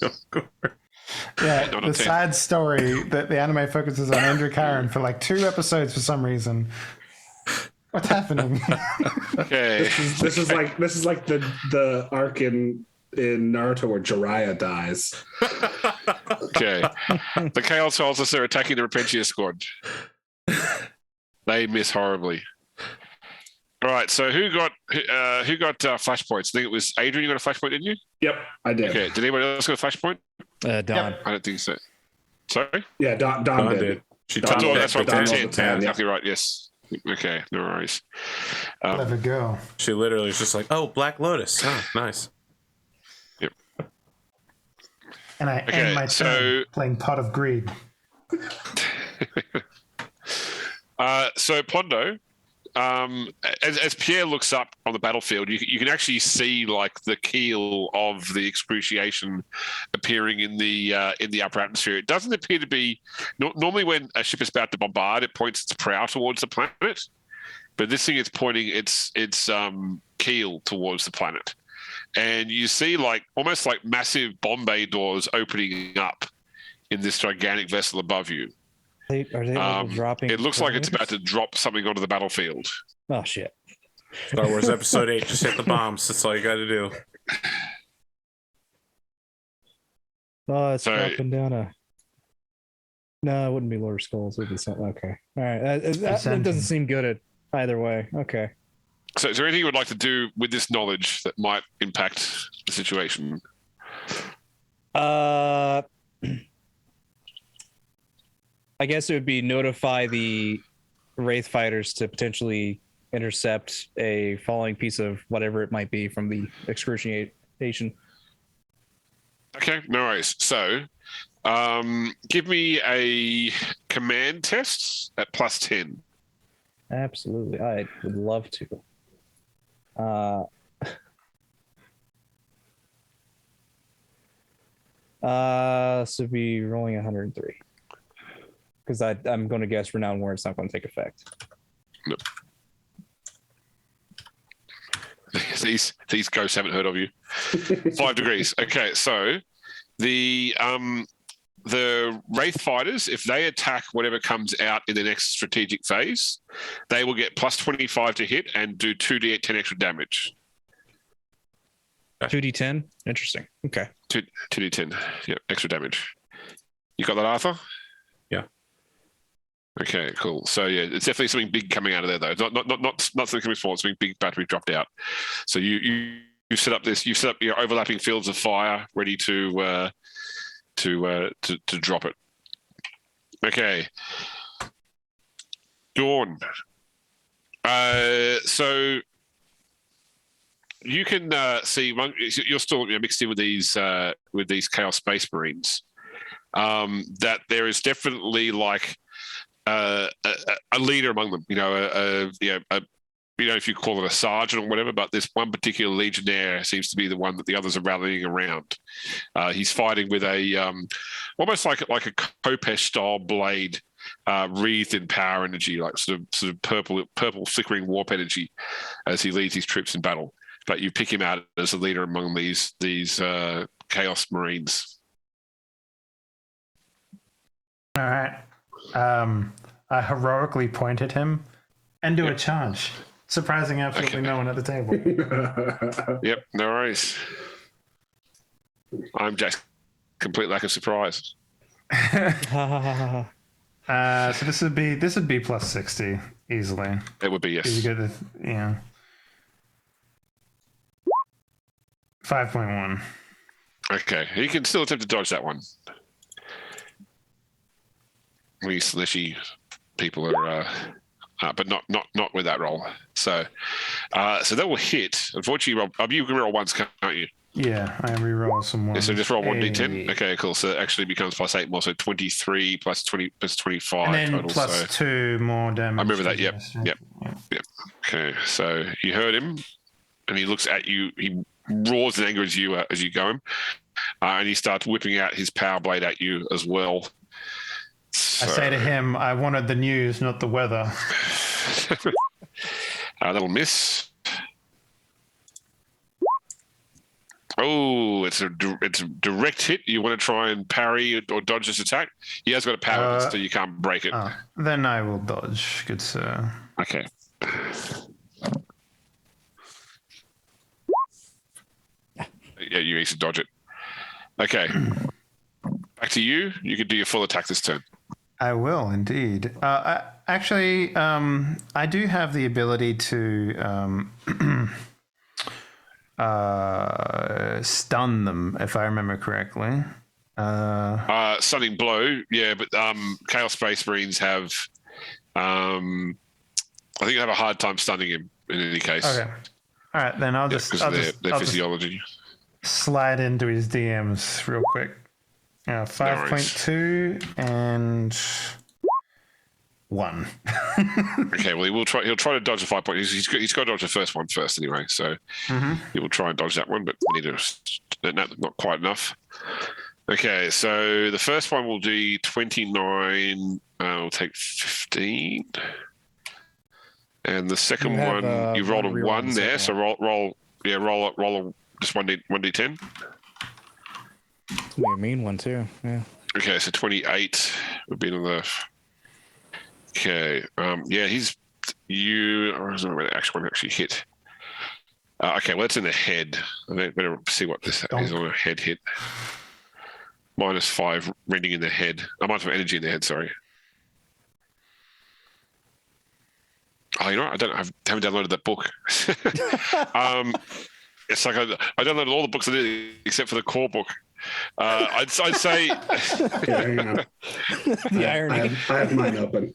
Yeah, Not the a 10. sad story that the anime focuses on Androchiron for like 2 episodes for some reason. What's happening? Okay. This is like the arc in in Naruto where Jiraiya dies. Okay. The Chaos Solstice are attacking the Repentia squad. They miss horribly. All right, so who got flashpoints? I think it was Adrian. You got a flashpoint, didn't you? Yep, I did. Okay. Did anybody else got a flashpoint? Don. Yep. I don't think so. Sorry. Yeah, Don did. She Don took did. That's right. Don 10. rolled a 10, Exactly right. Yes. Okay. No worries. Let it go. She literally was just like, "Oh, Black Lotus. Oh, nice." Yep. And I end my turn playing Pot of Greed. So Pondo, as Pierre looks up on the battlefield, you can actually see like the keel of the excruciation appearing in the upper atmosphere. It doesn't appear to be normally when a ship is about to bombard, it points its prow towards the planet, but this thing is pointing its keel towards the planet, and you see like almost like massive bomb bay doors opening up in this gigantic vessel above you. Are they dropping? It looks like it's about to drop something onto the battlefield. Oh shit! Star Wars Episode 8, just hit the bombs. That's all you got to do. Oh, it's dropping down a. No, it wouldn't be Lord of Skulls. It would be something. Okay, all right. That doesn't seem good at either way. Okay. So, is there anything you would like to do with this knowledge that might impact the situation? I guess it would be notify the Wraith fighters to potentially intercept a falling piece of whatever it might be from the excruciation. Okay, no worries. So, give me a command test at +10. Absolutely, I would love to. So be rolling 103. Because I'm going to guess renowned warrant's not going to take effect. No. These ghosts haven't heard of you. 5 degrees. Okay, so the Wraith fighters, if they attack whatever comes out in the next strategic phase, they will get +25 to hit and do 2d10 extra damage. 2d10? Interesting. Okay. 2d10. Yeah, extra damage. You got that, Arthur? Yeah. Okay, cool. So yeah, it's definitely something big coming out of there, though. Not something coming forward. Something big about to be dropped out. So you set up your overlapping fields of fire, ready to drop it. Okay, Dawn. So you can see you're still mixed in with these Chaos Space Marines. That there is definitely like a leader among them. If you call it a sergeant or whatever, but this one particular legionnaire seems to be the one that the others are rallying around. He's fighting with a almost like a Kopesh style blade, wreathed in power energy, like sort of purple flickering warp energy, as he leads his troops in battle. But you pick him out as a leader among these Chaos Marines. All right. I heroically point at him and do a charge, surprising absolutely no one at the table. Yep, no worries. I'm just complete lack of surprise. So this would be +60 easily. It would be, yes. You get the 5.1. Okay, he can still attempt to dodge that one. These slishy people are, but not with that roll. So that will hit. Unfortunately, Rob, you can roll once, can't you? Yeah, I reroll some more. Yeah, so just roll 1d10. Okay, cool. So it actually becomes +8 more, so 23 + 20 + 25 and then total. +2 more damage. I remember that. Yep. Okay, so you heard him, and he looks at you. He roars in anger as you go him, and he starts whipping out his power blade at you as well. So, I say to him, I wanted the news, not the weather. That'll miss. Oh, it's a direct hit. You want to try and parry or dodge this attack? He has got a power, so you can't break it. Then I will dodge, good sir. Okay. Yeah, you need to dodge it. Okay. Back to you. You can do your full attack this turn. I will indeed. I do have the ability to stun them, if I remember correctly. Stunning blow, yeah, but Chaos Space Marines have, I think, have a hard time stunning him in any case. Okay. All right, then I'll just their physiology. Slide into his DMs real quick. 5.2 and 1. Okay, well he'll try to dodge the 5 point. He's got to dodge the first one first anyway, so he will try and dodge that one, but we need to not quite enough. Okay, so the first one will do 29. We'll take 15, and the second one you rolled a 1 there, so roll just 1d10. It's gonna be a mean one too. Yeah. Okay, so 28 would be another. Okay, yeah, he's you. Or is it where the actual one actually hit? Okay, well, it's in the head. I better see what this is on a head hit. -5 rending in the head. -5 energy in the head. Sorry. Oh, you know what? I haven't downloaded that book. It's like I downloaded all the books I did except for the core book. I'd say. Hang on. The irony. I have mine open.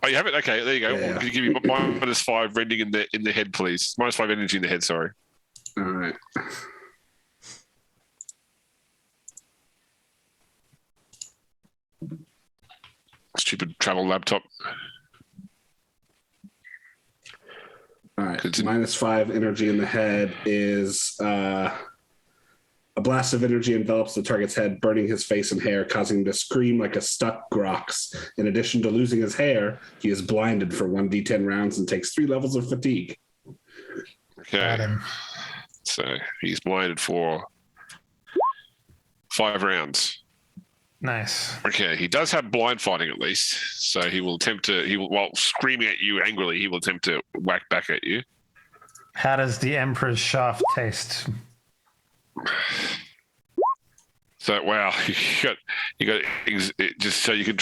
Oh, you have it? Okay, there you go. Yeah. Can you give me -5 rending in the head, please? -5 energy in the head. Sorry. All right. Stupid travel laptop. All right. -5 energy in the head is a blast of energy envelops the target's head, burning his face and hair, causing him to scream like a stuck grox. In addition to losing his hair, he is blinded for 1d10 rounds and takes 3 levels of fatigue. Okay. So he's blinded for 5 rounds. Nice. Okay, he does have blind fighting at least, so he will while screaming at you angrily, he will attempt to whack back at you. How does the Emperor's shaft taste? So wow, you got just so you can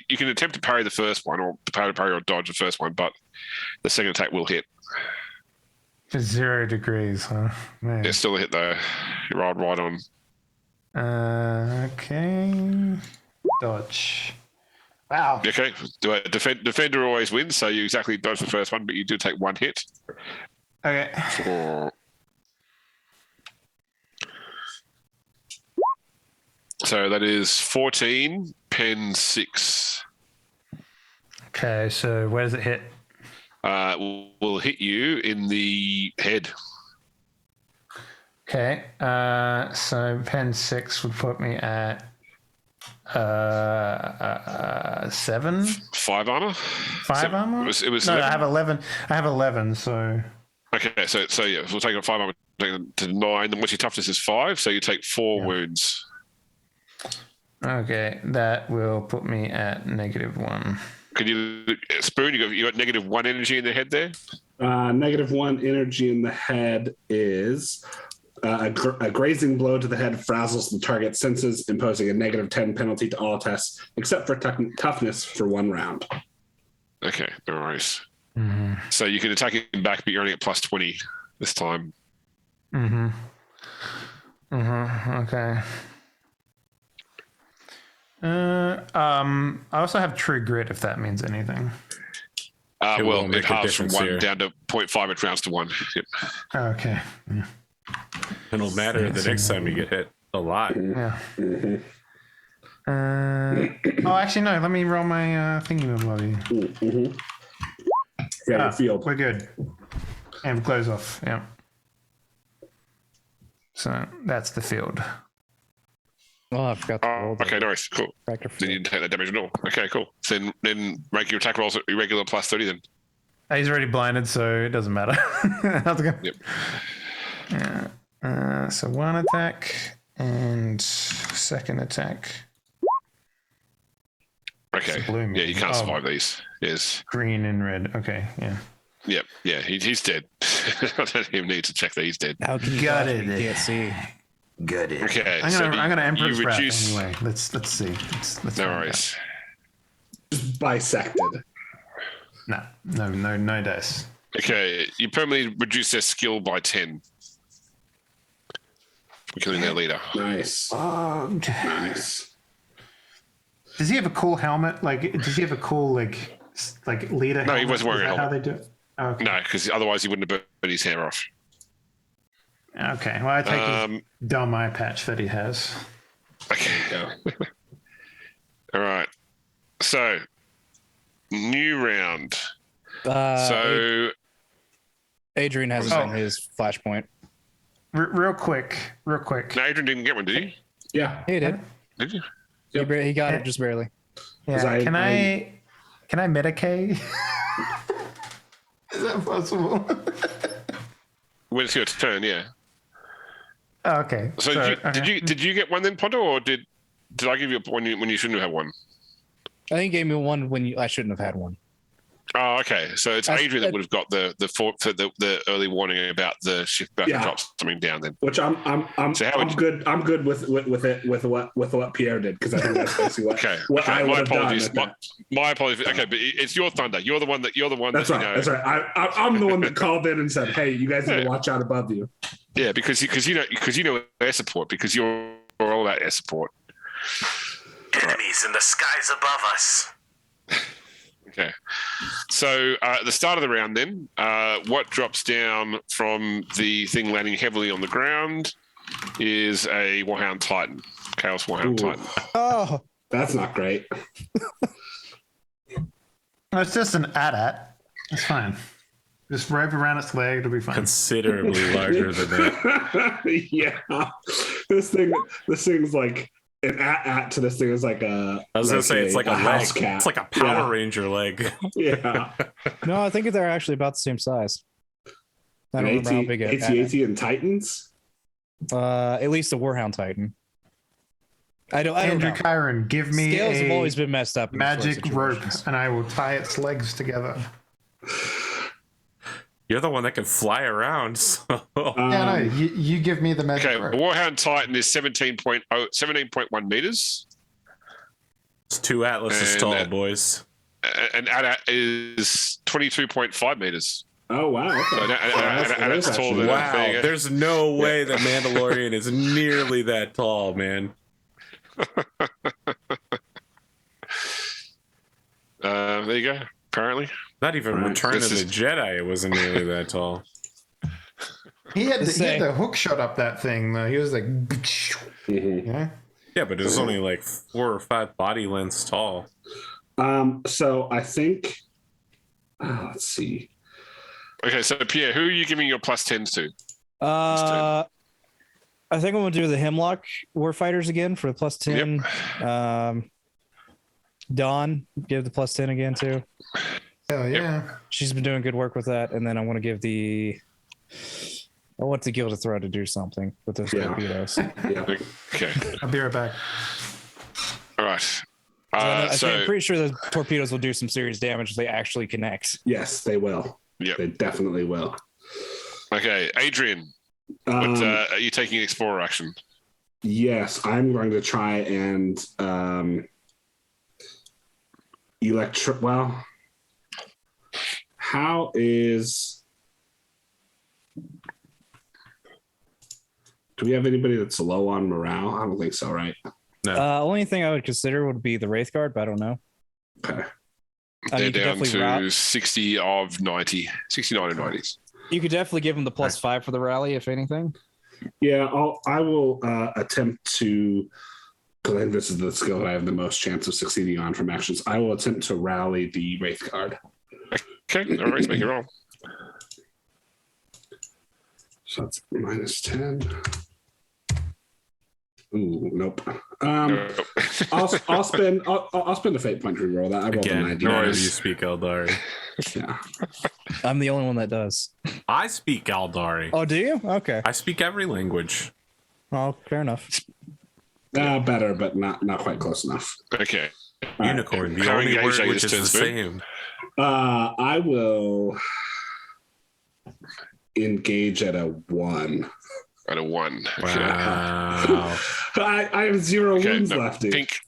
you can attempt to parry the first one or parry or dodge the first one, but the second attack will hit. 0 degrees, huh? Man. It's still a hit though. You rolled right on. Okay. Dodge. Wow. Okay. Defender always wins, so you exactly dodge the first one, but you do take 1 hit. Okay. So that is 14, pen 6. Okay, so where does it hit? Will hit you in the head. Okay, so pen 6 would put me at 7. 5 armor. 5 armor. It was no, 11. I have 11. I have 11. So okay, so yeah, we'll take a 5 armor to 9. Then once your toughness is 5, so you take 4 wounds. Okay, that will put me at -1. Could you Spoon? You got -1 energy in the head there. -1 energy in the head is a grazing blow to the head frazzles the target's senses, imposing a -10 penalty to all tests except for toughness for 1 round. Okay, no worries. Mm-hmm. So you can attack him back, but you're only at +20 this time. Okay. I also have True Grit, if that means anything. Well, it halves from 1 down to 0.5. It rounds to 1. Yep. Okay. Yeah. It'll matter the next time you get hit a lot. Yeah. Actually, no. Let me roll my thingy movie. Yeah, field. We're good. And close off. Yeah. So that's the field. Oh, I forgot to roll. Okay, nice, cool. Then you didn't take that damage at all. Okay, cool. So then make your attack rolls at irregular +30 then. He's already blinded, so it doesn't matter. Yep. Yeah. So 1 attack and 2nd attack. Okay. Yeah, you can't survive these. Yes. Green and red. Okay. Yeah. Yep. Yeah, he's dead. I don't even need to check that he's dead. How can you Got it. You can't see. Good. Okay. I'm gonna Emperor's you Wrath reduce. anyway. Let's see. Let's No find out. worries. Just bisected. No dice. Okay, you permanently reduce their skill by 10 for killing their leader. Nice. Nice. Does he have a cool helmet? Like, does he have a cool like leader? No, he helmet? wasn't wearing Is a that how helmet. they do it? Oh, okay. No, because otherwise he wouldn't have burned his hair off. Okay. Well, I take his dumb eye patch that he has. Okay. All right. So, new round. So, Adrian hasn't done his flashpoint. Real quick. no, Adrian didn't get one, did he? Yeah. He did. Did you? He got it just barely. Yeah. Can I Medicaid? Is that possible? When it's your turn, yeah. Oh, okay. So, did you get one then, Ponto, or did I give you one when you shouldn't have had one? I think he gave me one when I shouldn't have had one. Oh, okay. So it's Adrian that would have got the early warning about the shift back and drops coming down. Then, Which I'm good. I'm good with it with what Pierre did, because I think that's basically what. Okay. What I My would have apologies. done. My apologies. Okay, but it's your thunder. You're the one that. That's right. That's right. I'm the one that called in and said, "Hey, you guys need to watch out above you." Yeah, because you know air support, because you're all about air support. Enemies in the skies above us. Okay. So at the start of the round then, what drops down from the thing landing heavily on the ground is a Warhound Titan. Chaos Warhound Titan. Oh, that's not great. It's just an AT-AT. It's fine. Just rope around its leg, it'll be fine. Considerably larger than that. Yeah. This thing's like an AT-AT to this thing is like a. I was gonna say it's like a house leg. cat. It's like a Power Ranger leg. Yeah. no, I think they're actually about the same size. I don't remember how big AT and Titans. At least the Warhound Titan. I don't know. Androchiron, give me Scales have always been messed up. In magic rope, and I will tie its legs together. You're the one that can fly around. So. Yeah, no, you give me the magic Okay, rope. Warhound Titan is 17.1 meters. It's 2 Atlases tall, boys. And AT-AT is 22.5 meters. Oh wow! Okay. AT-AT's taller than Wow, that thing. there's no way that Mandalorian is nearly that tall, man. There you go. Apparently, Not even Right. Return of the Jedi, it wasn't nearly that tall. He had the hook shot up that thing though. He was like, yeah. Yeah, but it was only like 4 or 5 body lengths tall. So I think. Let's see. okay. So Pierre, who are you giving your +10s to? I think I'm gonna do the Hemlock Warfighters again for the +10. Yep. Dawn, give the +10 again too. Hell yeah. She's been doing good work with that, and then I want to give I want the Guild of Thread to do something with those torpedoes. Yeah. Okay. I'll be right back. All right. I'm pretty sure those torpedoes will do some serious damage if they actually connect. Yes, they will. Yep. They definitely will. Okay, Adrian, what, are you taking Explorer action? Yes, I'm going to try and well, how is... Do we have anybody that's low on morale? I don't think so, right? No. Only thing I would consider would be the Wraith Guard, but I don't know. Okay. They're you could down definitely to 60 of 90, 69 of 90s. You could definitely give them the +5 for the rally, if anything. Yeah, I will attempt to, because I think this is the skill that I have the most chance of succeeding on from actions. I will attempt to rally the Wraith Guard. Okay, all right, make it roll. So that's -10. Ooh, nope. I'll spend a fate point to reroll that. I rolled a Again, 90. nor do you speak Eldari. Yeah. I'm the only one that does. I speak Eldari. Oh, do you? Okay. I speak every language. Oh, fair enough. Better, but not quite close enough. Okay. Unicorn, the How only engaged word are you which is this the turn, same. I will engage at a 1. and a 1. Okay. Wow. I have 0 wounds left, dude. Pink.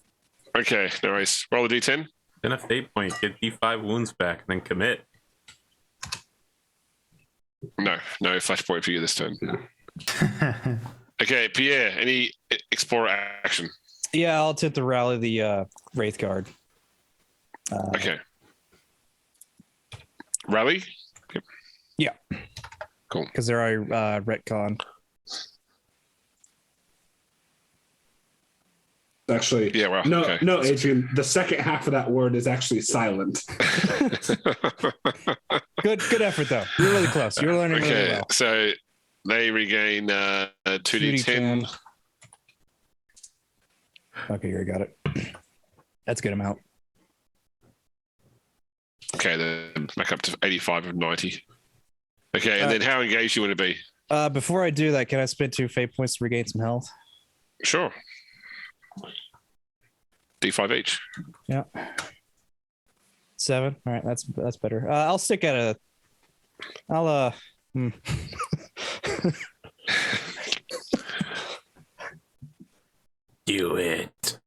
Okay, no worries. Roll a d10. Then a fate point, get D5 wounds back, and then commit. No flashpoint for you this turn. Okay, Pierre, any explorer action? Yeah, I'll attempt to rally the Wraith Guard. Okay. Rally? Yep. Yeah. Cool. Because they're a retcon. Actually, yeah. Well, no, okay. no, Adrian. The second half of that word is actually silent. Good effort though. You're really close. You're learning really well. So they regain 2d10. Okay, you got it. That's a good amount. Okay, then back up to 85 of 90. Okay, and then how engaged you want to be? Before I do that, can I spend 2 fate points to regain some health? Sure. D5 each. Yeah. 7. All right, that's better. I'll stick at a. Do it.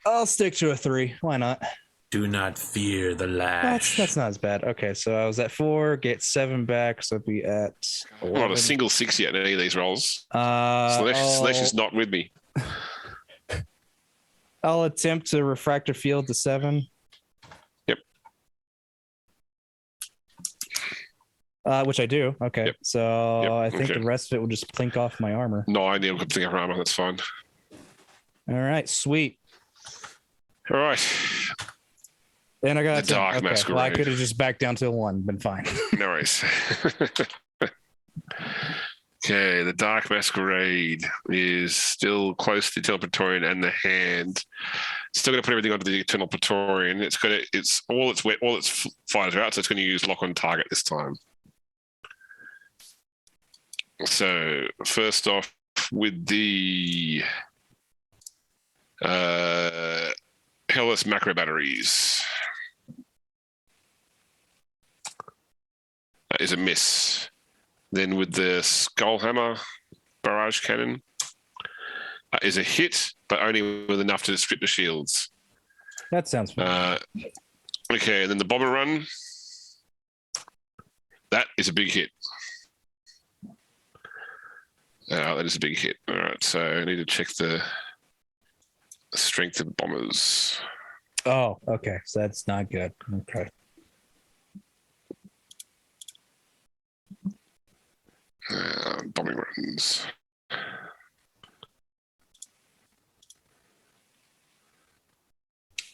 I'll stick to a 3. Why not? Do not fear the lash. That's not as bad. Okay, so I was at 4, get 7 back, so I'd be at 11. Not a single 6 yet in any of these rolls. Slash is not with me. I'll attempt to refractor field to 7. Yep. Which I do. Okay. Yep. So Yep. I think Okay. the rest of it will just plink off my armor. No, I need to think of armor. That's fine. All right. Sweet. All right. Then I got The Dark Masquerade. Well, I could have just backed down to a 1, been fine. No worries. Okay, the Dark Masquerade is still close to the Eternal Praetorian and the Hand. Still going to put everything onto the Eternal Praetorian. It's all its fighters are out, so it's going to use lock on target this time. So first off, with the Hellas macro batteries, that is a miss. Then with the Skullhammer barrage cannon is a hit, but only with enough to strip the shields. That sounds fun. Okay, and then the Bomber Run, that is a big hit. That is a big hit. All right, so I need to check the strength of bombers. Oh, okay. So that's not good. Okay. Bombing runs.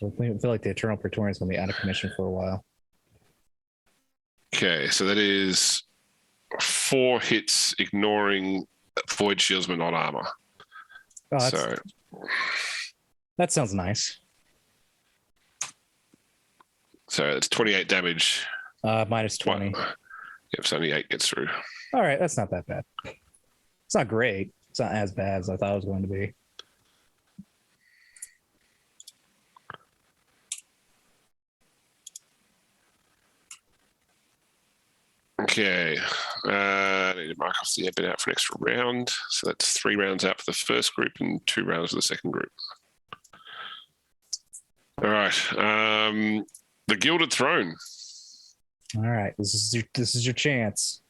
I feel like the Eternal Praetorian is going to be out of commission for a while. Okay, so that is 4 hits, ignoring void shields but not armor. Oh, that sounds nice. So it's 28 damage. Minus 20. Yep, so only 8 gets through. All right, that's not that bad. It's not great. It's not as bad as I thought it was going to be. Okay, I need to mark off the bit out for an extra round. So that's 3 rounds out for the first group and 2 rounds for the second group. All right, the Gilded Throne. All right, this is your chance.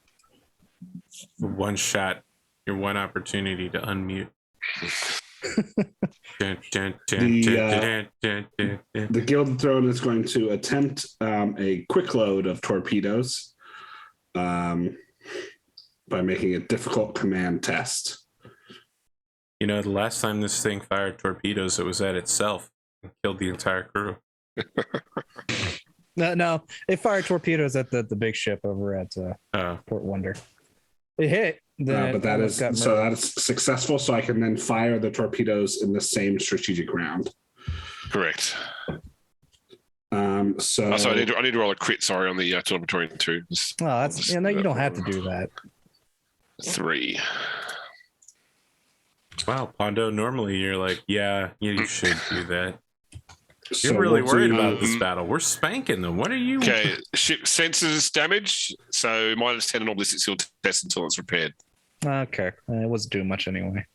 One shot, your one opportunity to unmute. The Gilded Throne is going to attempt a quick load of torpedoes by making a difficult command test. You know, the last time this thing fired torpedoes, it was at itself and killed the entire crew. No, it fired torpedoes at the big ship over at Port Wonder. It hit. But that is successful, so I can then fire the torpedoes in the same strategic round. Correct. So I need to roll a crit. Sorry, on the Eternal Praetorian 2. No, you don't have to do that. 3. Wow, Pondo, normally you're like, yeah, you should do that. So You're really we'll worried do- about this battle. We're spanking them. What are you? Okay, ship senses damage, so minus 10 on all ballistic skill tests until it's repaired. Okay, it wasn't doing much anyway.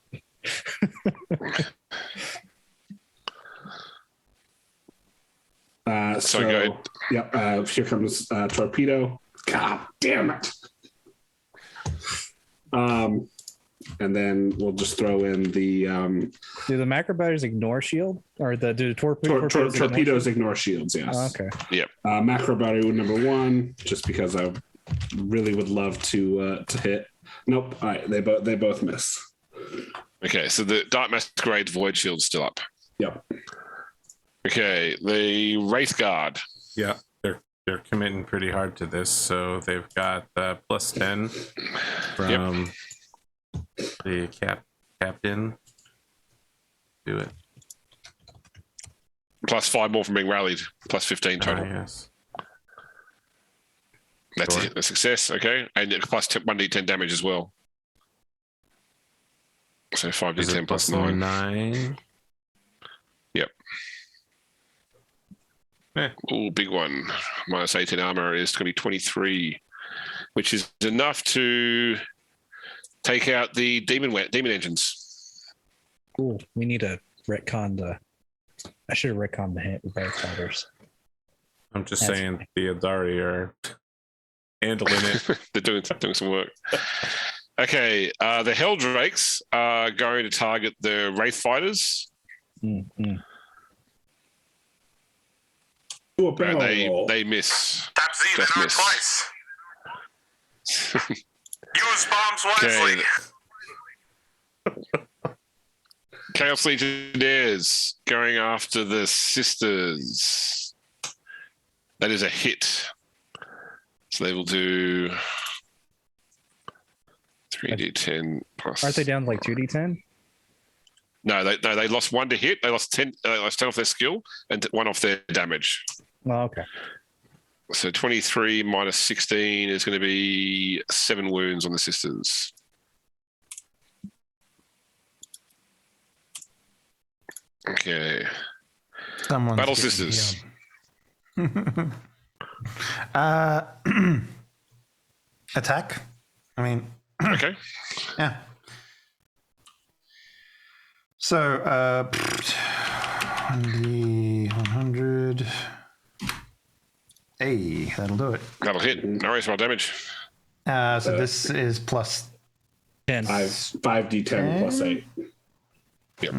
So go ahead. Yep. Here comes torpedo. God damn it. And then we'll just throw in the Do the macro batteries ignore shield, or do the torpedoes ignore shields? Yes. Oh, okay. Yep. Macro battery number 1, just because I really would love to hit. Nope. All right. They both miss. Okay, so the Dark Masquerade's Void Shield's still up. Yep. Okay, the Wraith Guard. Yeah, they're committing pretty hard to this, so they've got +10 from the captain. Do it. +5 more from being rallied. +15 total. Yes. That's Sure. it. A success. Okay, and +1d10 damage as well. So 5d10 plus 9. 9. Yep. Eh. Ooh, big one. -18 armor is going to be 23, which is enough to take out the demon engines. Cool. We need to retcon the. I should have retconned the Wraith Fighters. I'm just That's saying fine. the Adari are handling it. They're doing some work. Okay, the Helldrakes are going to target the Wraith Fighters. Mm-hmm. Do a And barrel roll. they miss. Tap Z, then Just on miss. twice. Use bombs wisely. Chaos Legionnaires going after the Sisters. That is a hit. So they will do 3d10 plus. Aren't they down to like 2d10? No, they lost 1 to hit. They lost 10. They lost 10 off their skill and 1 off their damage. Oh, okay. So 23 minus 16 is going to be 7 wounds on the Sisters. Okay. Someone's Battle getting Sisters. healed. Attack. I mean, Okay. yeah. So, 100. Hey, that'll do it. That'll hit. No worries, roll damage. So this is plus 10. 5d10 plus 8. Yep.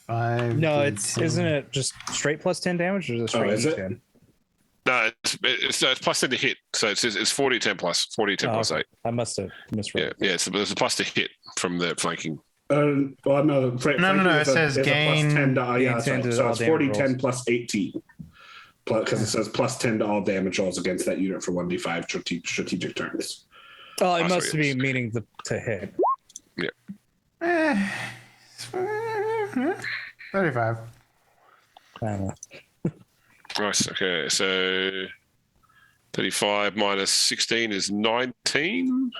5. No, isn't it just straight plus 10 damage, or is it straight is it? 10? No, it's plus 10 to hit. So it's 40-10 plus. 40-10 plus 8. I must have misread. Yeah. So there's a plus to hit from the flanking. Well, no. No, it says gain- plus 10 to, gain yeah, 10 to so all it's damage 40, rolls. 10 plus 18. Because it says plus 10 to all damage rolls against that unit for 1d5 strategic turns. Oh, it That's must what it be is. meaning to hit. 35. I don't know. Nice. Okay. So 35 minus 16 is 19.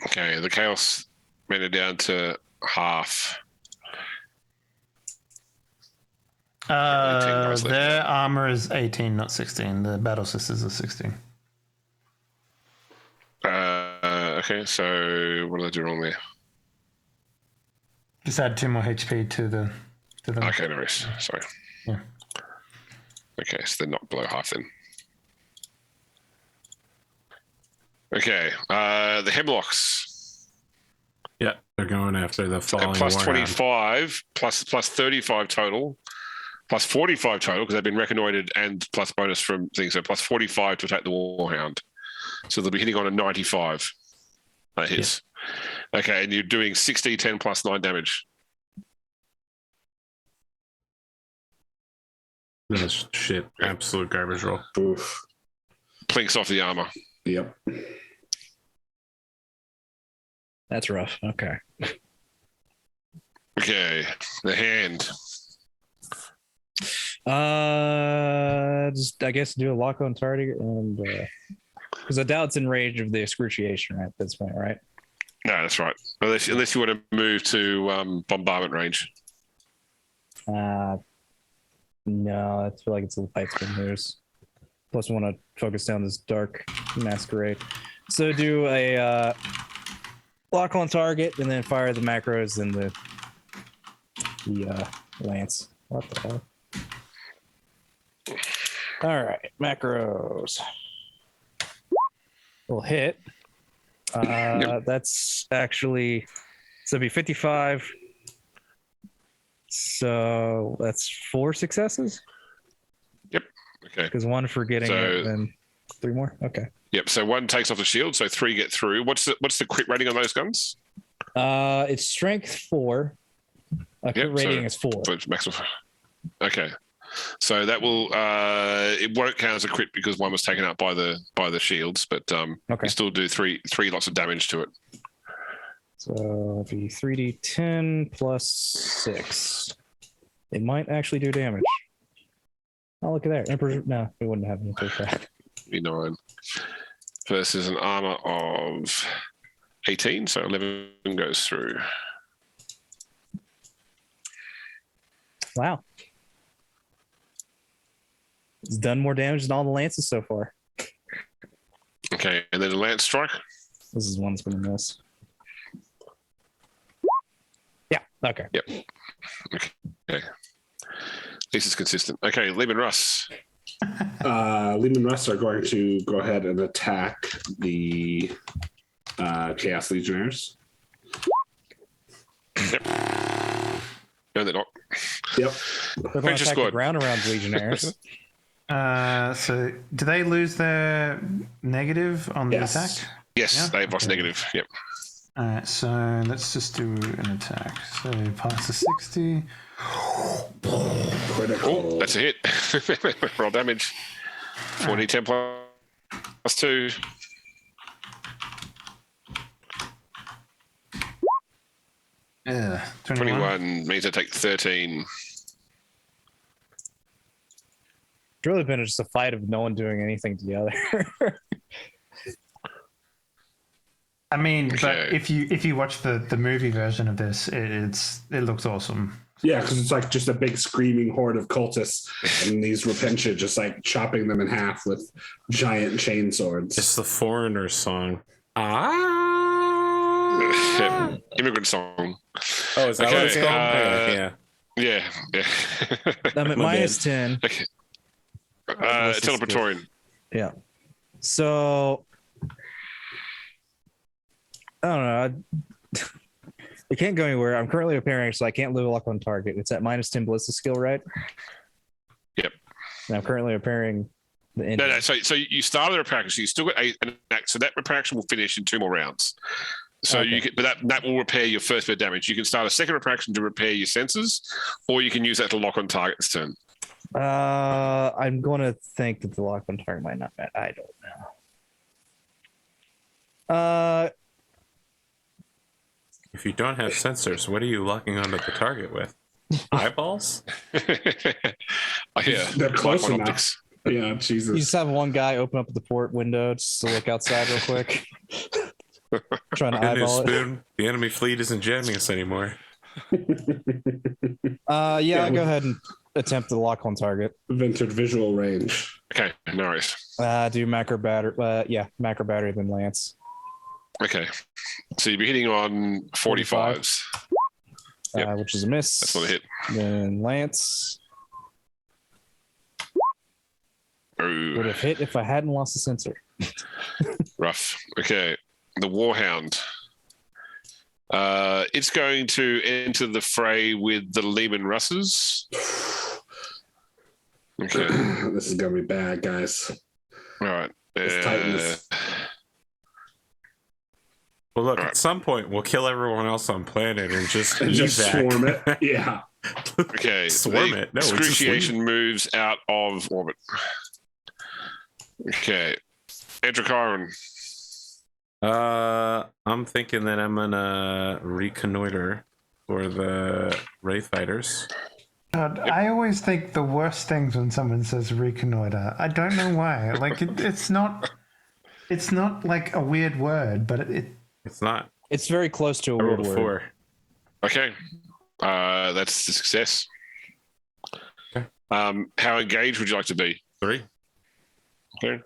Okay. The Chaos men are down to half. Their armor is 18, not 16. The Battle Sisters are 16. Okay. So what did I do wrong there? Just add 2 more HP to them. Okay. No worries. Sorry. Yeah. Okay. So they're not below half then. Okay. The Hemlocks. Yeah, they're going after the falling Plus Warhound. 25, plus 35 total, plus 45 total because they've been reconnoitered, and plus bonus from things. So plus 45 to attack the Warhound. So they'll be hitting on a 95. That hits. Okay, and you're doing 6d10 plus 9 damage. That's shit. Absolute garbage roll. Oof. Plinks off the armor. Yep. That's rough. Okay. Okay, the Hand. Just I guess do a lock on target, and because I doubt it's in range of the excruciation right at this point, right? No, that's right. Unless you want to move to bombardment range. No, I feel like it's a light spin moves. Plus, I want to focus down this dark masquerade. So do a lock on target, and then fire the macros and the lance. What the hell? All right, macros. Will hit. That's actually, so it'd be 55. So that's 4 successes. Yep. Okay. Because 1 for getting it, and 3 more. Okay. Yep. So 1 takes off the shield, so 3 get through. What's the crit rating on those guns? It's strength 4. Crit rating is 4. So it's maximum. Okay. So that will it won't count as a crit because 1 was taken out by the shields, but you still do 3 lots of damage to it. So it'll be 3d10 plus 6. It might actually do damage. Oh, look at that. Emperor, no, we wouldn't have any that. 9 versus an armor of 18, so 11 goes through. Wow. It's done more damage than all the lances so far. Okay, and then the lance strike. This is one that's going to miss. Yeah, okay. Yep. Okay. At least it's consistent. Okay, Lehman Russ. Lehman Russ are going to go ahead and attack the Chaos Legionnaires. Yep. No, they're not. Yep. They're going to attack the ground around Legionnaires. So do they lose their negative on the attack? Yes, Yeah? they've lost negative. Yep. All right, so let's just do an attack. So pass the 60. Critical. Oh, that's a hit. Roll damage. 4d10 plus 2. Yeah, 21 means I take 13. It's really been just a fight of no one doing anything to the other. I mean, Okay. but if you watch the movie version of this, it looks awesome. Yeah, because it's like just a big screaming horde of cultists and these Repentia just like chopping them in half with giant chain swords. It's the Foreigner song. Immigrant song. Oh, is that what it's called? Yeah. Yeah. I'm at minus 10. Okay. Teleportorian. Yeah. So I don't know. It can't go anywhere. I'm currently repairing, so I can't level up on target. It's at minus 10 ballista skill, right? Yep. And I'm currently repairing the engine. No. So you started the repair action. So you still got an act. So that repair action will finish in 2 more rounds. So Okay. you can, but that will repair your first bit of damage. You can start a second repair action to repair your sensors, or you can use that to lock on target's turn. I'm going to think that the lock on target might not matter. I don't know. If you don't have sensors, what are you locking onto the target with? Eyeballs? Yeah, They're close Lifeline enough. optics. Yeah, You Jesus. just have one guy open up the port window just to look outside real quick. Trying to Good news, eyeball it. Spoon. The enemy fleet isn't jamming us anymore. Yeah, I'll go ahead and attempt to lock on target. Ventured visual range. Okay, no worries. Do macro battery. Macro battery then lance. Okay, so you'll be hitting on 45s. Yep. Which is a miss. That's not a hit. Then lance would Ooh, have hit if I hadn't lost the sensor. rough. Okay, the Warhound. It's going to enter the fray with the Lehman Russes. Okay, This is gonna be bad, guys. all right. Let's tighten this. Well, look, All right. at some point, we'll kill everyone else on planet and just Just evac. swarm it. Yeah. Okay, Swarm the it. No, it's just excruciation moves out of orbit. Okay, Androchiron. I'm thinking that I'm gonna reconnoiter for the Wraith Fighters. God, I always think the worst things when someone says reconnoiter. I don't know why. Like it's not like a weird word, but It's not. It's very close to a I weird rolled a word. 4. 4. Okay, that's the success. Okay. How engaged would you like to be? 3. Okay.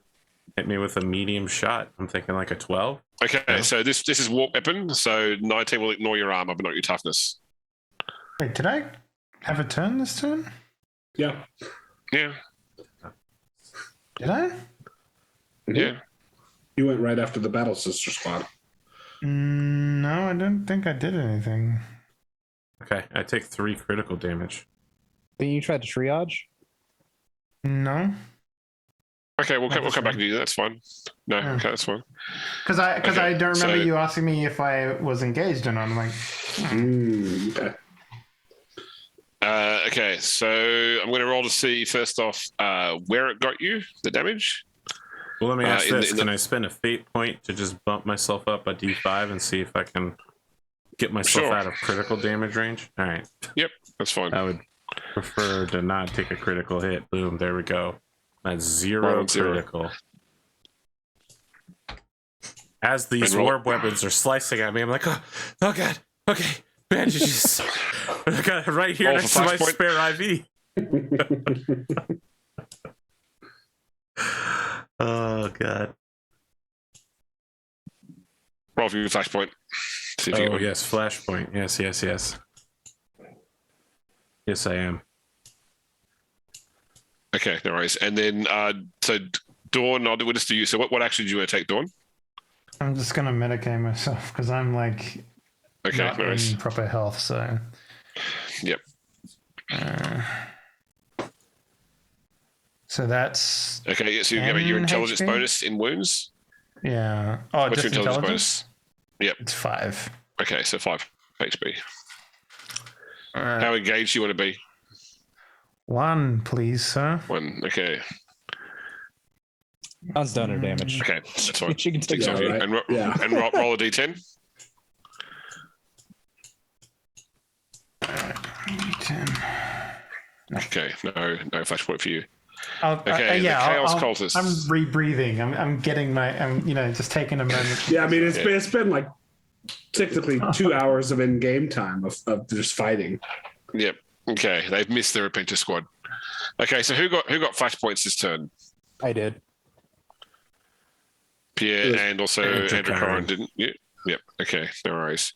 Hit me with a medium shot. I'm thinking like a 12. Okay, Yeah. so this is warp weapon. So 19 will ignore your armor, but not your toughness. Wait, did I have a turn this turn? Yeah. Yeah. Did I? Yeah. You went right after the Battle Sister Squad. No, I don't think I did anything. Okay, I take 3 critical damage. Then you tried to triage? No, Okay, we'll come back to you. That's fine. No, Yeah. okay, that's fine. because I Okay, don't remember so- you asking me if I was engaged or not. I'm like, Okay. Okay, so I'm going to roll to see first off where it got you, the damage. Well, let me ask in this. the- Can I spend a fate point to just bump myself up a d5 and see if I can get myself Sure. out of critical damage range? All right. Yep, that's fine. I would prefer to not take a critical hit. Boom, there we go. That's 0 1-0. critical. As these And roll- warp weapons are slicing at me, I'm like, oh god, okay, bandages. I got it right here Roll next for to my flashpoint. spare IV. Oh god. Roll for your flashpoint. See if you Oh can- yes, flashpoint. Yes. Yes, I am. Okay, no worries. And then, so Dawn, we'll just do you. So what action do you want to take, Dawn? I'm just gonna medicate myself because I'm like Okay, not no worries. in proper health. So Yep. so that's Okay, yeah, so you get your 10 intelligence HP? bonus in wounds. yeah. Oh, What's just your intelligence intelligence. bonus? Yep. It's 5. Okay, so 5 HP. Alright. How engaged do you want to be? 1, please, sir. 1. Okay. Sounds done her damage. Okay, that's fine. She can take Six Yeah, off you. right. And, Yeah. and roll a d10. 10. Okay, no flashpoint for you. Okay, the Chaos I'll, Cultists. I'm rebreathing. I'm getting my. I'm just taking a moment. Yeah, I mean, it's been like technically 2 hours of in-game time of just fighting. Yep. Okay, they've missed their Apprentice squad. Okay, so who got flashpoints this turn? I did. Pierre and also Androchiron. Androchiron didn't. Yep. Okay, no worries.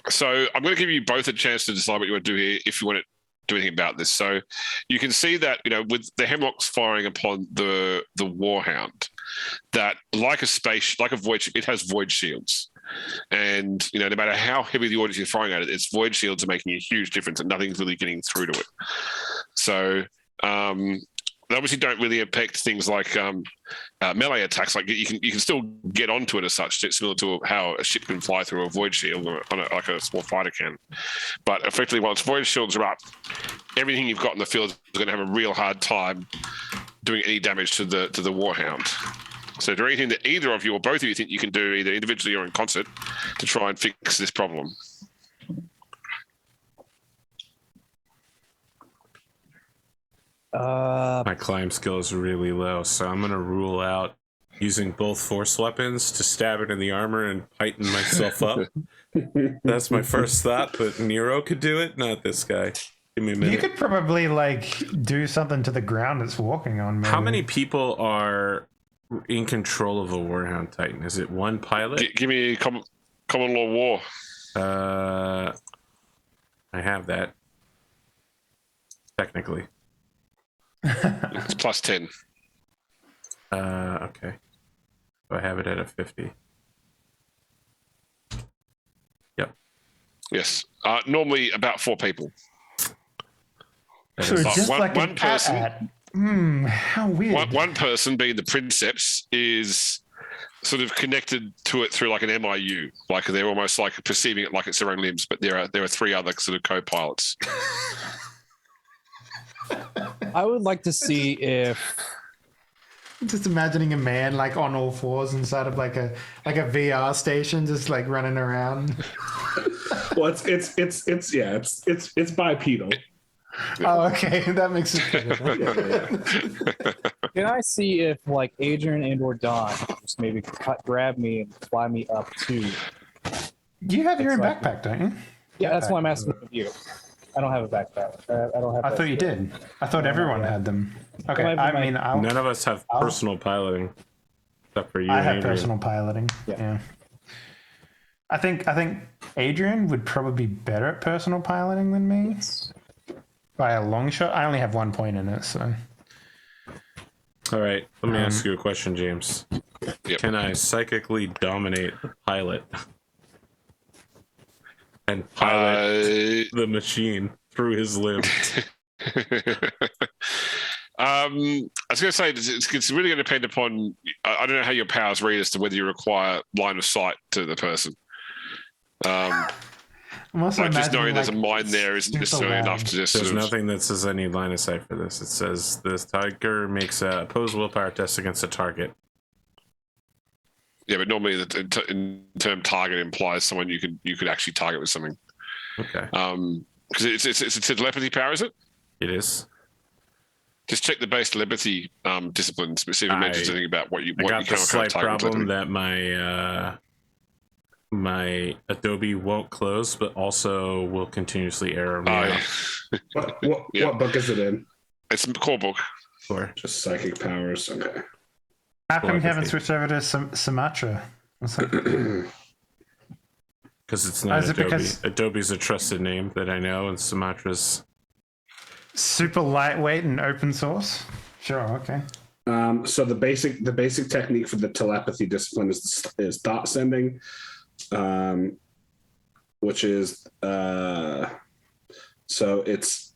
So I'm going to give you both a chance to decide what you want to do here, if you want to do anything about this. So you can see that, with the Hemlocks firing upon the Warhound, that like a void, it has void shields. And, no matter how heavy the ordnance you're firing at it, its void shields are making a huge difference and nothing's really getting through to it. So, they obviously don't really impact things like melee attacks. Like you can still get onto it as such. It's similar to how a ship can fly through a void shield like a small fighter can. But effectively, once void shields are up, everything you've got in the field is going to have a real hard time doing any damage to the Warhound. So, is there anything that either of you or both of you think you can do, either individually or in concert, to try and fix this problem? My climb skill is really low, so I'm gonna rule out using both force weapons to stab it in the armor and tighten myself up. That's my first thought, but Nero could do it, not this guy. Give me a minute. You could probably do something to the ground it's walking on. Maybe. How many people are in control of a Warhound Titan? Is it one pilot? Give me common law war. I have that. Technically. It's plus 10. Okay. So I have it at a 50. Yep. Yes. Normally about 4 people. That So is- it's just one- like one an person. AT-AT. How weird. One person, being the Princeps, is sort of connected to it through like an MIU. Like they're almost like perceiving it like it's their own limbs, but there are 3 other sort of co-pilots. I would like to see if Just imagining a man on all fours inside of like a VR station, just running around. Well, it's bipedal. Oh, okay, that makes it better. can I see if Adrian and or Don just maybe grab me and fly me up to. You have your own That's backpack, don't you? Yeah, that's why I'm asking of you. I don't have a backpack. I don't have. I thought you did. I thought everyone had them. Okay, might be I my- mean, None of us have personal piloting, except for you. I and have Adrian. personal piloting. Yeah. I think Adrian would probably be better at personal piloting than me by a long shot. I only have 1 point in it, so. All right, let me ask you a question, James. Yep. Can I psychically dominate the pilot and pilot the machine through his limbs? I was going to say it's really going to depend upon. I don't know how your powers read as to whether you require line of sight to the person. I'm also Just knowing imagining, there's a like, mind there isn't super necessarily loud. enough to just. There's Sort of, nothing that says I need line of sight for this. It says this tiger makes a opposed willpower test against a target. yeah, but normally in term target implies someone you could actually target with something. Okay, Because it's a telepathy power, is it? it is. Just check the base telepathy disciplines, but see if it mentions anything about what you I got the can slight target problem with. that my Adobe won't close, but also will continuously error me out. What book is it in? It's a core book. For Just psychic powers. Okay. How come you haven't Telepathy. switched over to Sumatra? What's that? because it's not Is it Adobe. because- Adobe's a trusted name that I know, and Sumatra's. Super lightweight and open source? Sure, okay. So the basic technique for the telepathy discipline is dot sending, which is so it's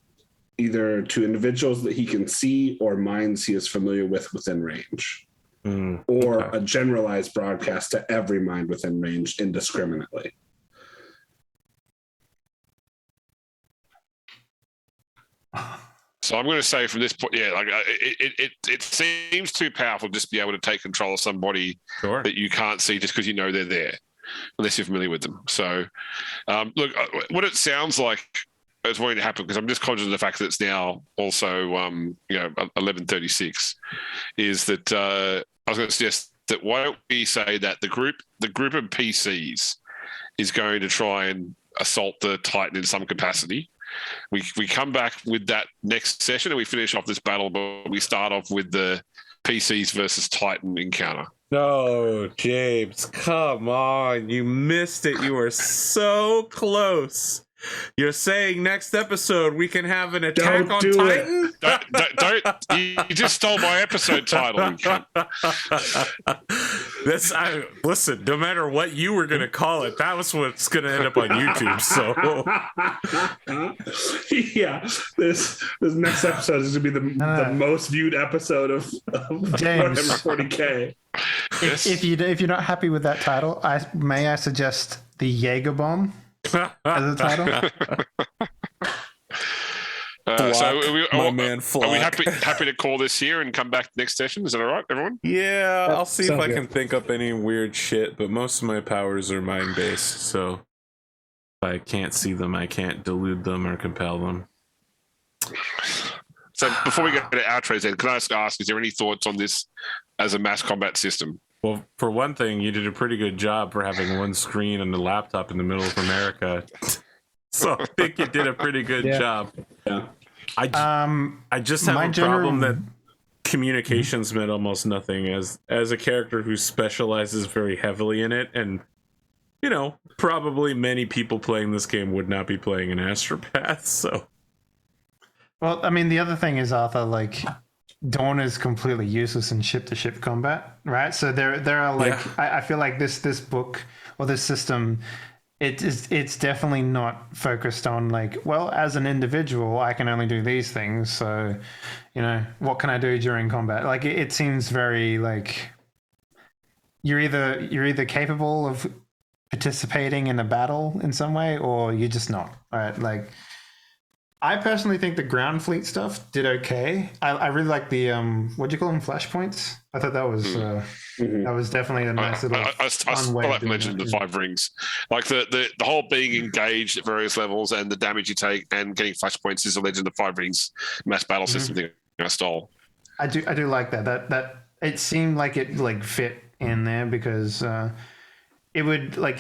either to individuals that he can see or minds he is familiar with within range, or Okay. a generalized broadcast to every mind within range indiscriminately. So I'm going to say from this point, yeah, like it seems too powerful just to be able to take control of somebody Sure. that you can't see just because you know they're there, unless you're familiar with them. So, look, what it sounds like is going to happen, because I'm just conscious of the fact that it's now also 11:36, is that I was going to suggest that why don't we say that the group of PCs is going to try and assault the Titan in some capacity. We come back with that next session and we finish off this battle, but we start off with the PCs versus Titan encounter. No, James, come on. You missed it. You were so close. You're saying next episode we can have an attack Don't on do Titan? Don't you just stole my episode title. You cunt. Listen, no matter what you were going to call it, that was what's going to end up on YouTube. So Yeah, this next episode is going to be the most viewed episode of James. Warhammer 40K. If you're not happy with that title, may I suggest the Jaeger bomb as a title? So are we, my man are we Flock. happy to call this here and come back next session? Is that all right, everyone? Yeah, I'll see if sounds I good. can think up any weird shit, but most of my powers are mind based, so if I can't see them, I can't delude them or compel them. So before we go to our trades, then, can I just ask, is there any thoughts on this as a mass combat system? Well, for one thing, you did a pretty good job for having one screen and a laptop in the middle of America. So I think you did a pretty good job. Yeah. I just have my a problem that communications meant almost nothing as a character who specializes very heavily in it, and probably many people playing this game would not be playing an Astropath. So Well, I mean, the other thing is, Arthur, like, Dawn is completely useless in ship-to-ship combat, right? So there are like, I feel like this book or this system, it's definitely not focused on like, well, as an individual, I can only do these things. So, what can I do during combat? Like, it seems very like you're either capable of participating in a battle in some way, or you're just not, right? Like, I personally think the ground fleet stuff did okay. I really like the what do you call them, flashpoints? I thought that was that was definitely a nice little fun way I of like to doing mention that. the 5 rings, like the whole being engaged at various levels and the damage you take and getting flashpoints is a legend of 5 rings mass battle system thing I stole. I do like that. That it seemed like it like fit in there because it would like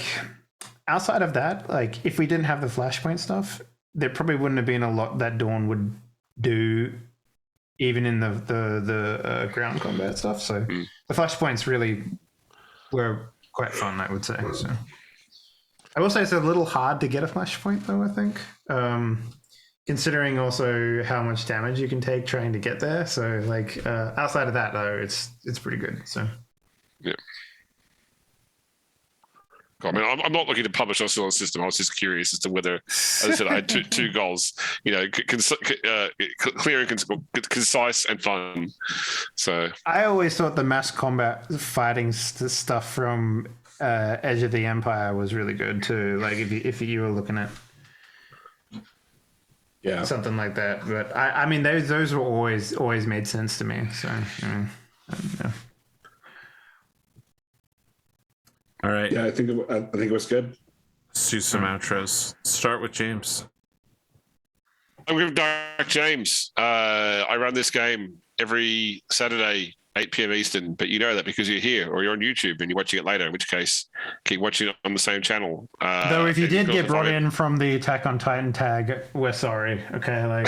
outside of that, like if we didn't have the flashpoint stuff, there probably wouldn't have been a lot that Dawn would do, even in the ground combat stuff. So the flashpoints really were quite fun, I would say. So I will say it's a little hard to get a flashpoint, though. I think, considering also how much damage you can take trying to get there. So like outside of that, though, it's pretty good. So yeah. I mean, I'm not looking to publish us on the system. I was just curious as to whether, as I said, I had two goals. You know, clear and concise and fun. So I always thought the mass combat fighting stuff from Edge of the Empire was really good too. Like if you were looking at something like that. But I mean, those were always made sense to me. So yeah. All right. Yeah, I think it was good. Let's do some outros. Start with James. I'm with Dark James. I run this game every Saturday, 8 p.m. Eastern, but you know that because you're here or you're on YouTube and you're watching it later, in which case keep watching it on the same channel. Though if you did get brought in from the Attack on Titan tag, we're sorry. Okay, like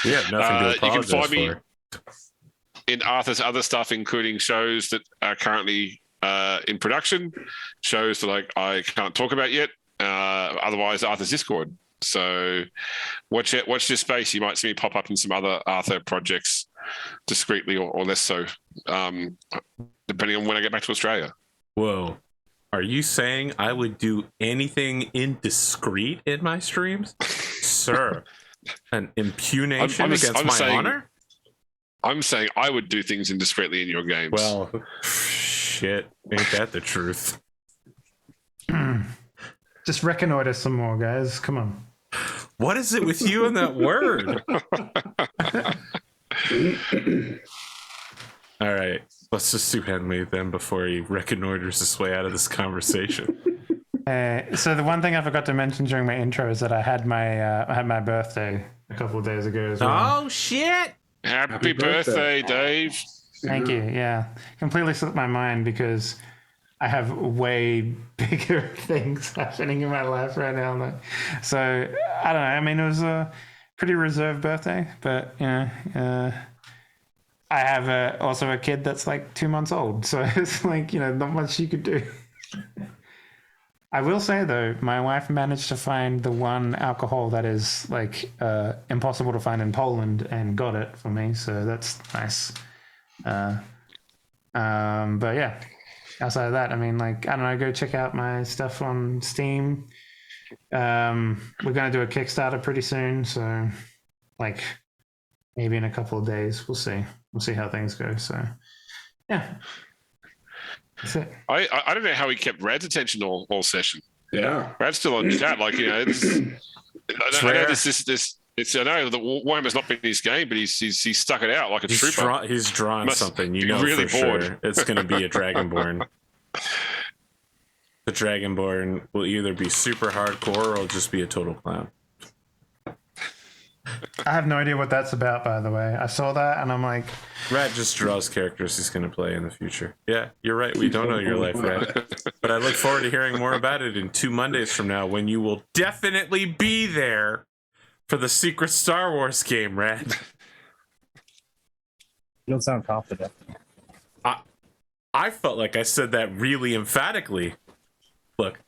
you have nothing to apologize you can find me for. In Arthur's other stuff, including shows that are currently in production, shows that I can't talk about yet. Otherwise, Arthur's Discord. So watch this space. You might see me pop up in some other Arthur projects discreetly or less so, depending on when I get back to Australia. Whoa. Are you saying I would do anything indiscreet in my streams? Sir, an impugnation against my honor? I'm saying I would do things indiscreetly in your games. Well, shit. Ain't that the truth? just reconnoiter some more, guys. Come on. What is it with you and that word? All right. Let's just do Handmaid then before he reconnoiters his way out of this conversation. So the one thing I forgot to mention during my intro is that I had my birthday a couple of days ago as well. Oh, shit. Happy birthday, Dave. Thank you. Yeah. Completely slipped my mind because I have way bigger things happening in my life right now. So I don't know. I mean, it was a pretty reserved birthday, but you know, I have also a kid that's like 2 months old. So it's like, you know, not much you could do. I will say though, my wife managed to find the one alcohol that is like impossible to find in Poland and got it for me. So that's nice. But yeah, outside of that, I mean, like, I don't know, go check out my stuff on Steam. We're going to do a Kickstarter pretty soon. So like maybe in a couple of days, we'll see how things go. So yeah. That's it. I don't know how he kept Rad's attention all session. Yeah. Rad's still on chat. Like, you know, I know the Warhammer's not been his game, but he stuck it out like a trooper. He's drawn something, you know, really for bored. sure. It's going to be a Dragonborn. The Dragonborn will either be super hardcore or it'll just be a total clown. I have no idea what that's about, by the way. I saw that and I'm like... Rad just draws characters he's going to play in the future. Yeah, you're right. We don't know your life, Rad. But I look forward to hearing more about it in 2 Mondays from now when you will definitely be there for the secret Star Wars game, Rad. You don't sound confident. I felt like I said that really emphatically. Look,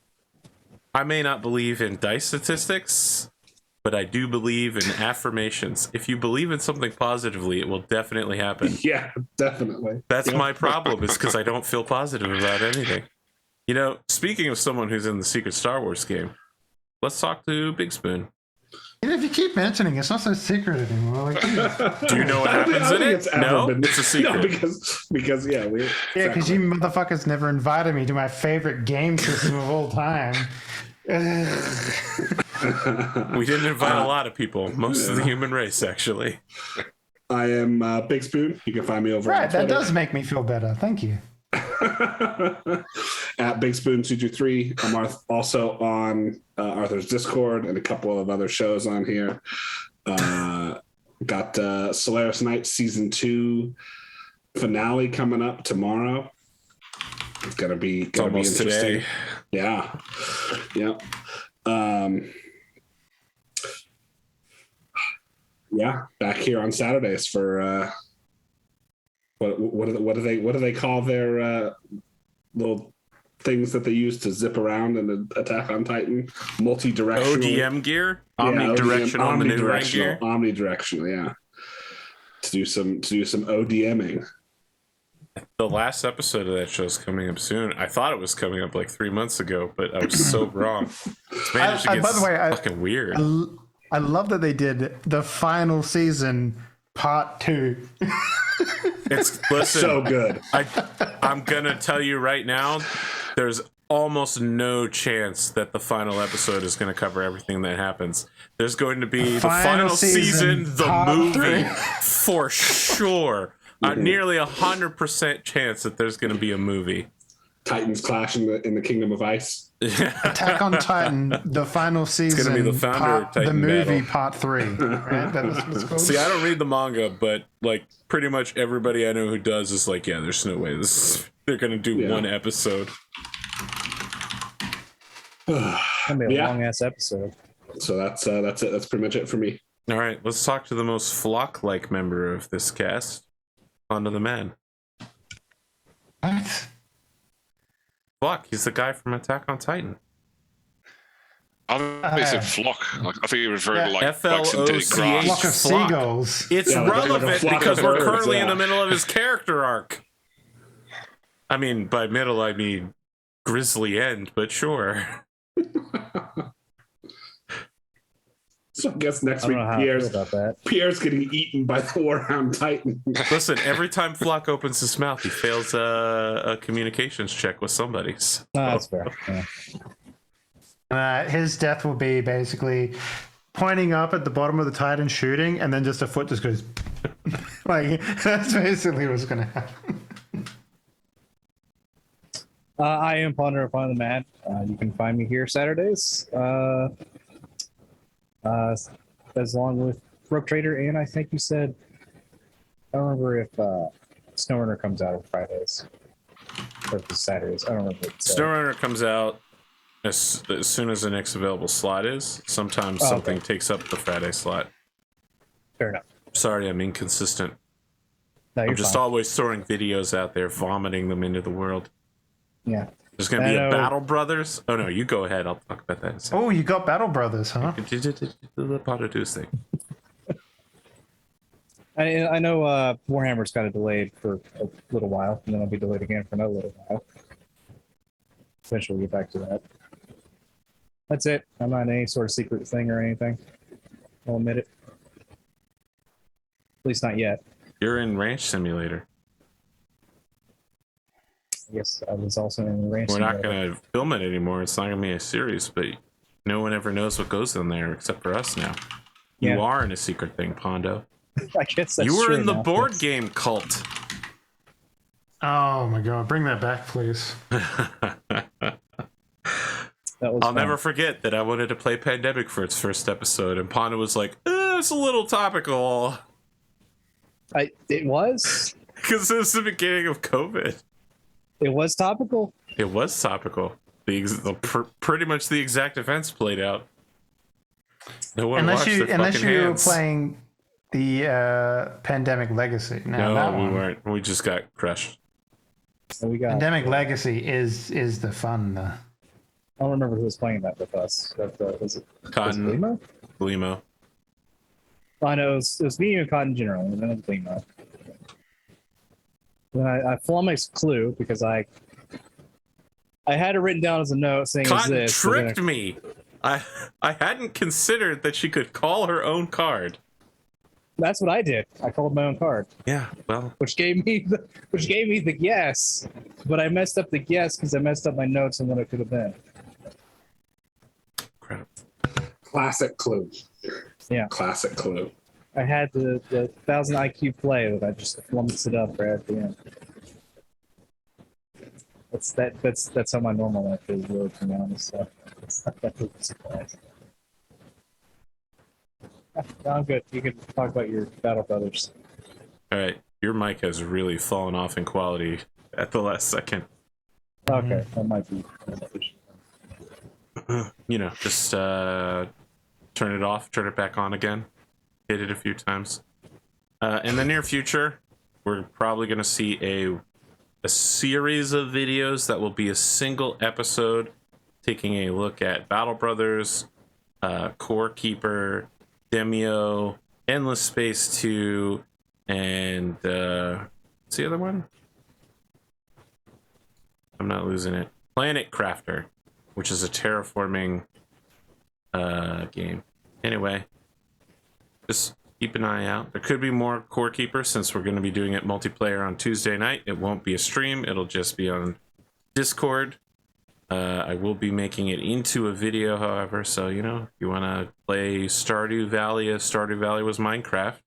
I may not believe in dice statistics, but I do believe in affirmations. If you believe in something positively, it will definitely happen. Yeah, definitely. That's my problem, is because I don't feel positive about anything. You know, speaking of someone who's in the secret Star Wars game, let's talk to Big Spoon. You know, if you keep mentioning it, it's not so secret anymore. Like, do you know what happens in it? No, it's a secret. No, because because you motherfuckers never invited me to my favorite game system of all time. We didn't invite a lot of people. Most of the human race, actually. I am Big Spoon. You can find me over on Twitter. That does make me feel better. Thank you. At Big Spoon 223. I'm also on Arthur's Discord and a couple of other shows on here. Got Solaris Knight Season 2 finale coming up tomorrow. It's gonna be interesting. Today. Yeah. Yeah, back here on Saturdays for what do they call their little things that they use to zip around and attack on Titan? Multi-directional ODM gear, Yeah, omnidirectional maneuvering gear. Omnidirectional, yeah. To do some ODMing. The last episode of that show is coming up soon. I thought it was coming up like 3 months ago, but I was so wrong. It's managed to get by the way, fucking weird. I love that they did the final season part 2. It's listen, So good. I'm gonna tell you right now, there's almost no chance that the final episode is going to cover everything that happens. There's going to be the final season, the movie, for sure. Nearly 100% chance that there's going to be a movie. Titans clash in the Kingdom of Ice. Attack on Titan, the final season. It's going to be the founder of Titan the movie battle. part 3. Right? That was what it's called. See, I don't read the manga, but like pretty much everybody I know who does is like, yeah, there's no way they're going to do one episode. It's gonna be a long ass episode. So that's it. That's pretty much it for me. All right, let's talk to the most flock-like member of this cast. On to the man. What? Flock, he's the guy from Attack on Titan. I thought they said flock. Like, I think you referred to like Flock Flock of seagulls. It's Yeah, like relevant a flock because of we're birds, currently in yeah. the middle of his character arc. I mean, by middle, I mean grisly end, but sure. So I guess next I week don't know how I feel about that. Pierre's getting eaten by the Warhound Titan. Listen, every time Flock opens his mouth, he fails a communications check with somebody. So. Oh, that's fair. Yeah. His death will be basically pointing up at the bottom of the Titan shooting, and then just a foot just goes. Like, that's basically what's going to happen. I am Ponder upon the Mat. You can find me here Saturdays, as long with Rogue Trader, and I think you said, I don't remember if SnowRunner comes out on Fridays or if it's Saturdays. I don't remember. SnowRunner comes out as soon as the next available slot is. Sometimes something takes up the Friday slot. Fair enough. Sorry, I'm inconsistent. No, you're I'm just fine. always throwing videos out there, vomiting them into the world. Yeah. There's going to be I a know. Battle Brothers. Oh, no, you go ahead. I'll talk about that in a second. Oh, you got Battle Brothers, huh? The Potadoos thing. I know Warhammer's kind of delayed for a little while, and then it'll be delayed again for another little while. Eventually, we'll get back to that. That's it. I'm not in any sort of secret thing or anything. I'll admit it. At least not yet. You're in Ranch Simulator. I guess I was also in the ranch. We're not going to film it anymore. It's not going to be a series, but no one ever knows what goes in there except for us now. You Yeah. are in a secret thing, Pondo. I guess that's You were true in the now. board game cult. Oh my god, bring that back, please. That was I'll fun. never forget that I wanted to play Pandemic for its first episode, and Pondo was like, it's a little topical. It was. Because it was the beginning of COVID. It was topical. It was topical. Pretty much the exact events played out. No one Unless washed you their unless fucking you were hands. playing the Pandemic Legacy. Now, that No, we one. weren't. We just got crushed. So we got. Pandemic Legacy is the fun. I don't remember who was playing that with us. But, was it Cotton, Limo? Limo. I know it was me and Cotton generally, and then it was Limo. Then I flummoxed Clue because I had it written down as a note saying Cotton is this. but then tricked me. I hadn't considered that she could call her own card. That's what I did. I called my own card, Yeah, well, which gave me the guess, but I messed up the guess because I messed up my notes and what it could have been. crap. Classic Clue. Yeah. Classic Clue. I had the 1000 IQ play that I just flummoxed it up right at the end. That's how my normal life is, really, to be honest. So it's not that big of a surprise. No, I'm good. You can talk about your Battle Brothers. All right, your mic has really fallen off in quality at the last second. Okay, that might be. You know, just turn it off, turn it back on again. hit it a few times. In the near future, we're probably going to see a series of videos that will be a single episode taking a look at Battle Brothers, Core Keeper, Demio, Endless Space 2, and what's the other one? I'm not losing it. Planet Crafter, which is a terraforming game. Anyway, just keep an eye out. There could be more Core Keeper since we're going to be doing it multiplayer on Tuesday night. It won't be a stream. It'll just be on Discord. I will be making it into a video, however, so, you know, if you want to play Stardew Valley as Stardew Valley was Minecraft,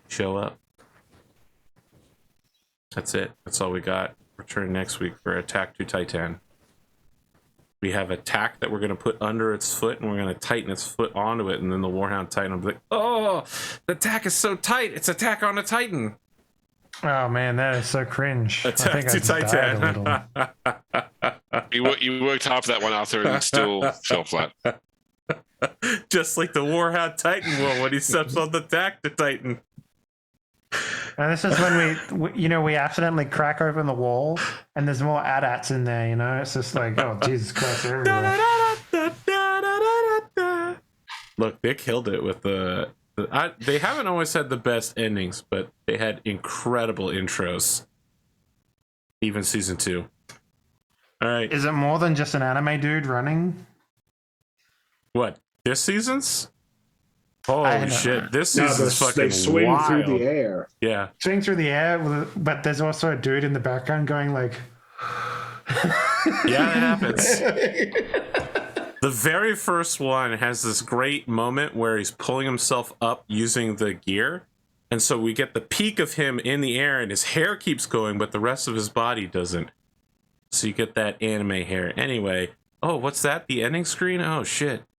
show up. That's it. That's all we got. Return next week for Attack to Titan. We have a tack that we're going to put under its foot, and we're going to tighten its foot onto it, and then the Warhound Titan will be like, oh, the tack is so tight. It's Attack on a Titan. Oh, man, that is so cringe. Attack to Titan. You worked hard for that one, Arthur, and still fell flat. Just like the Warhound Titan will when he steps on the tack to Titan. And this is when we accidentally crack open the wall and there's more AT-ATs in there, you know? It's just like, oh, Jesus Christ, they're everywhere. Look, they killed it with they haven't always had the best endings, but they had incredible intros. Even season 2. All right. Is it more than just an anime dude running? What? This season's? Holy shit! This season's fucking they swing wild. through the air. Yeah. Swing through the air, but there's also a dude in the background going like... Yeah, it happens. The very first one has this great moment where he's pulling himself up using the gear. And so we get the peak of him in the air and his hair keeps going, but the rest of his body doesn't. So you get that anime hair. Anyway, oh, what's that? The ending screen? Oh, shit.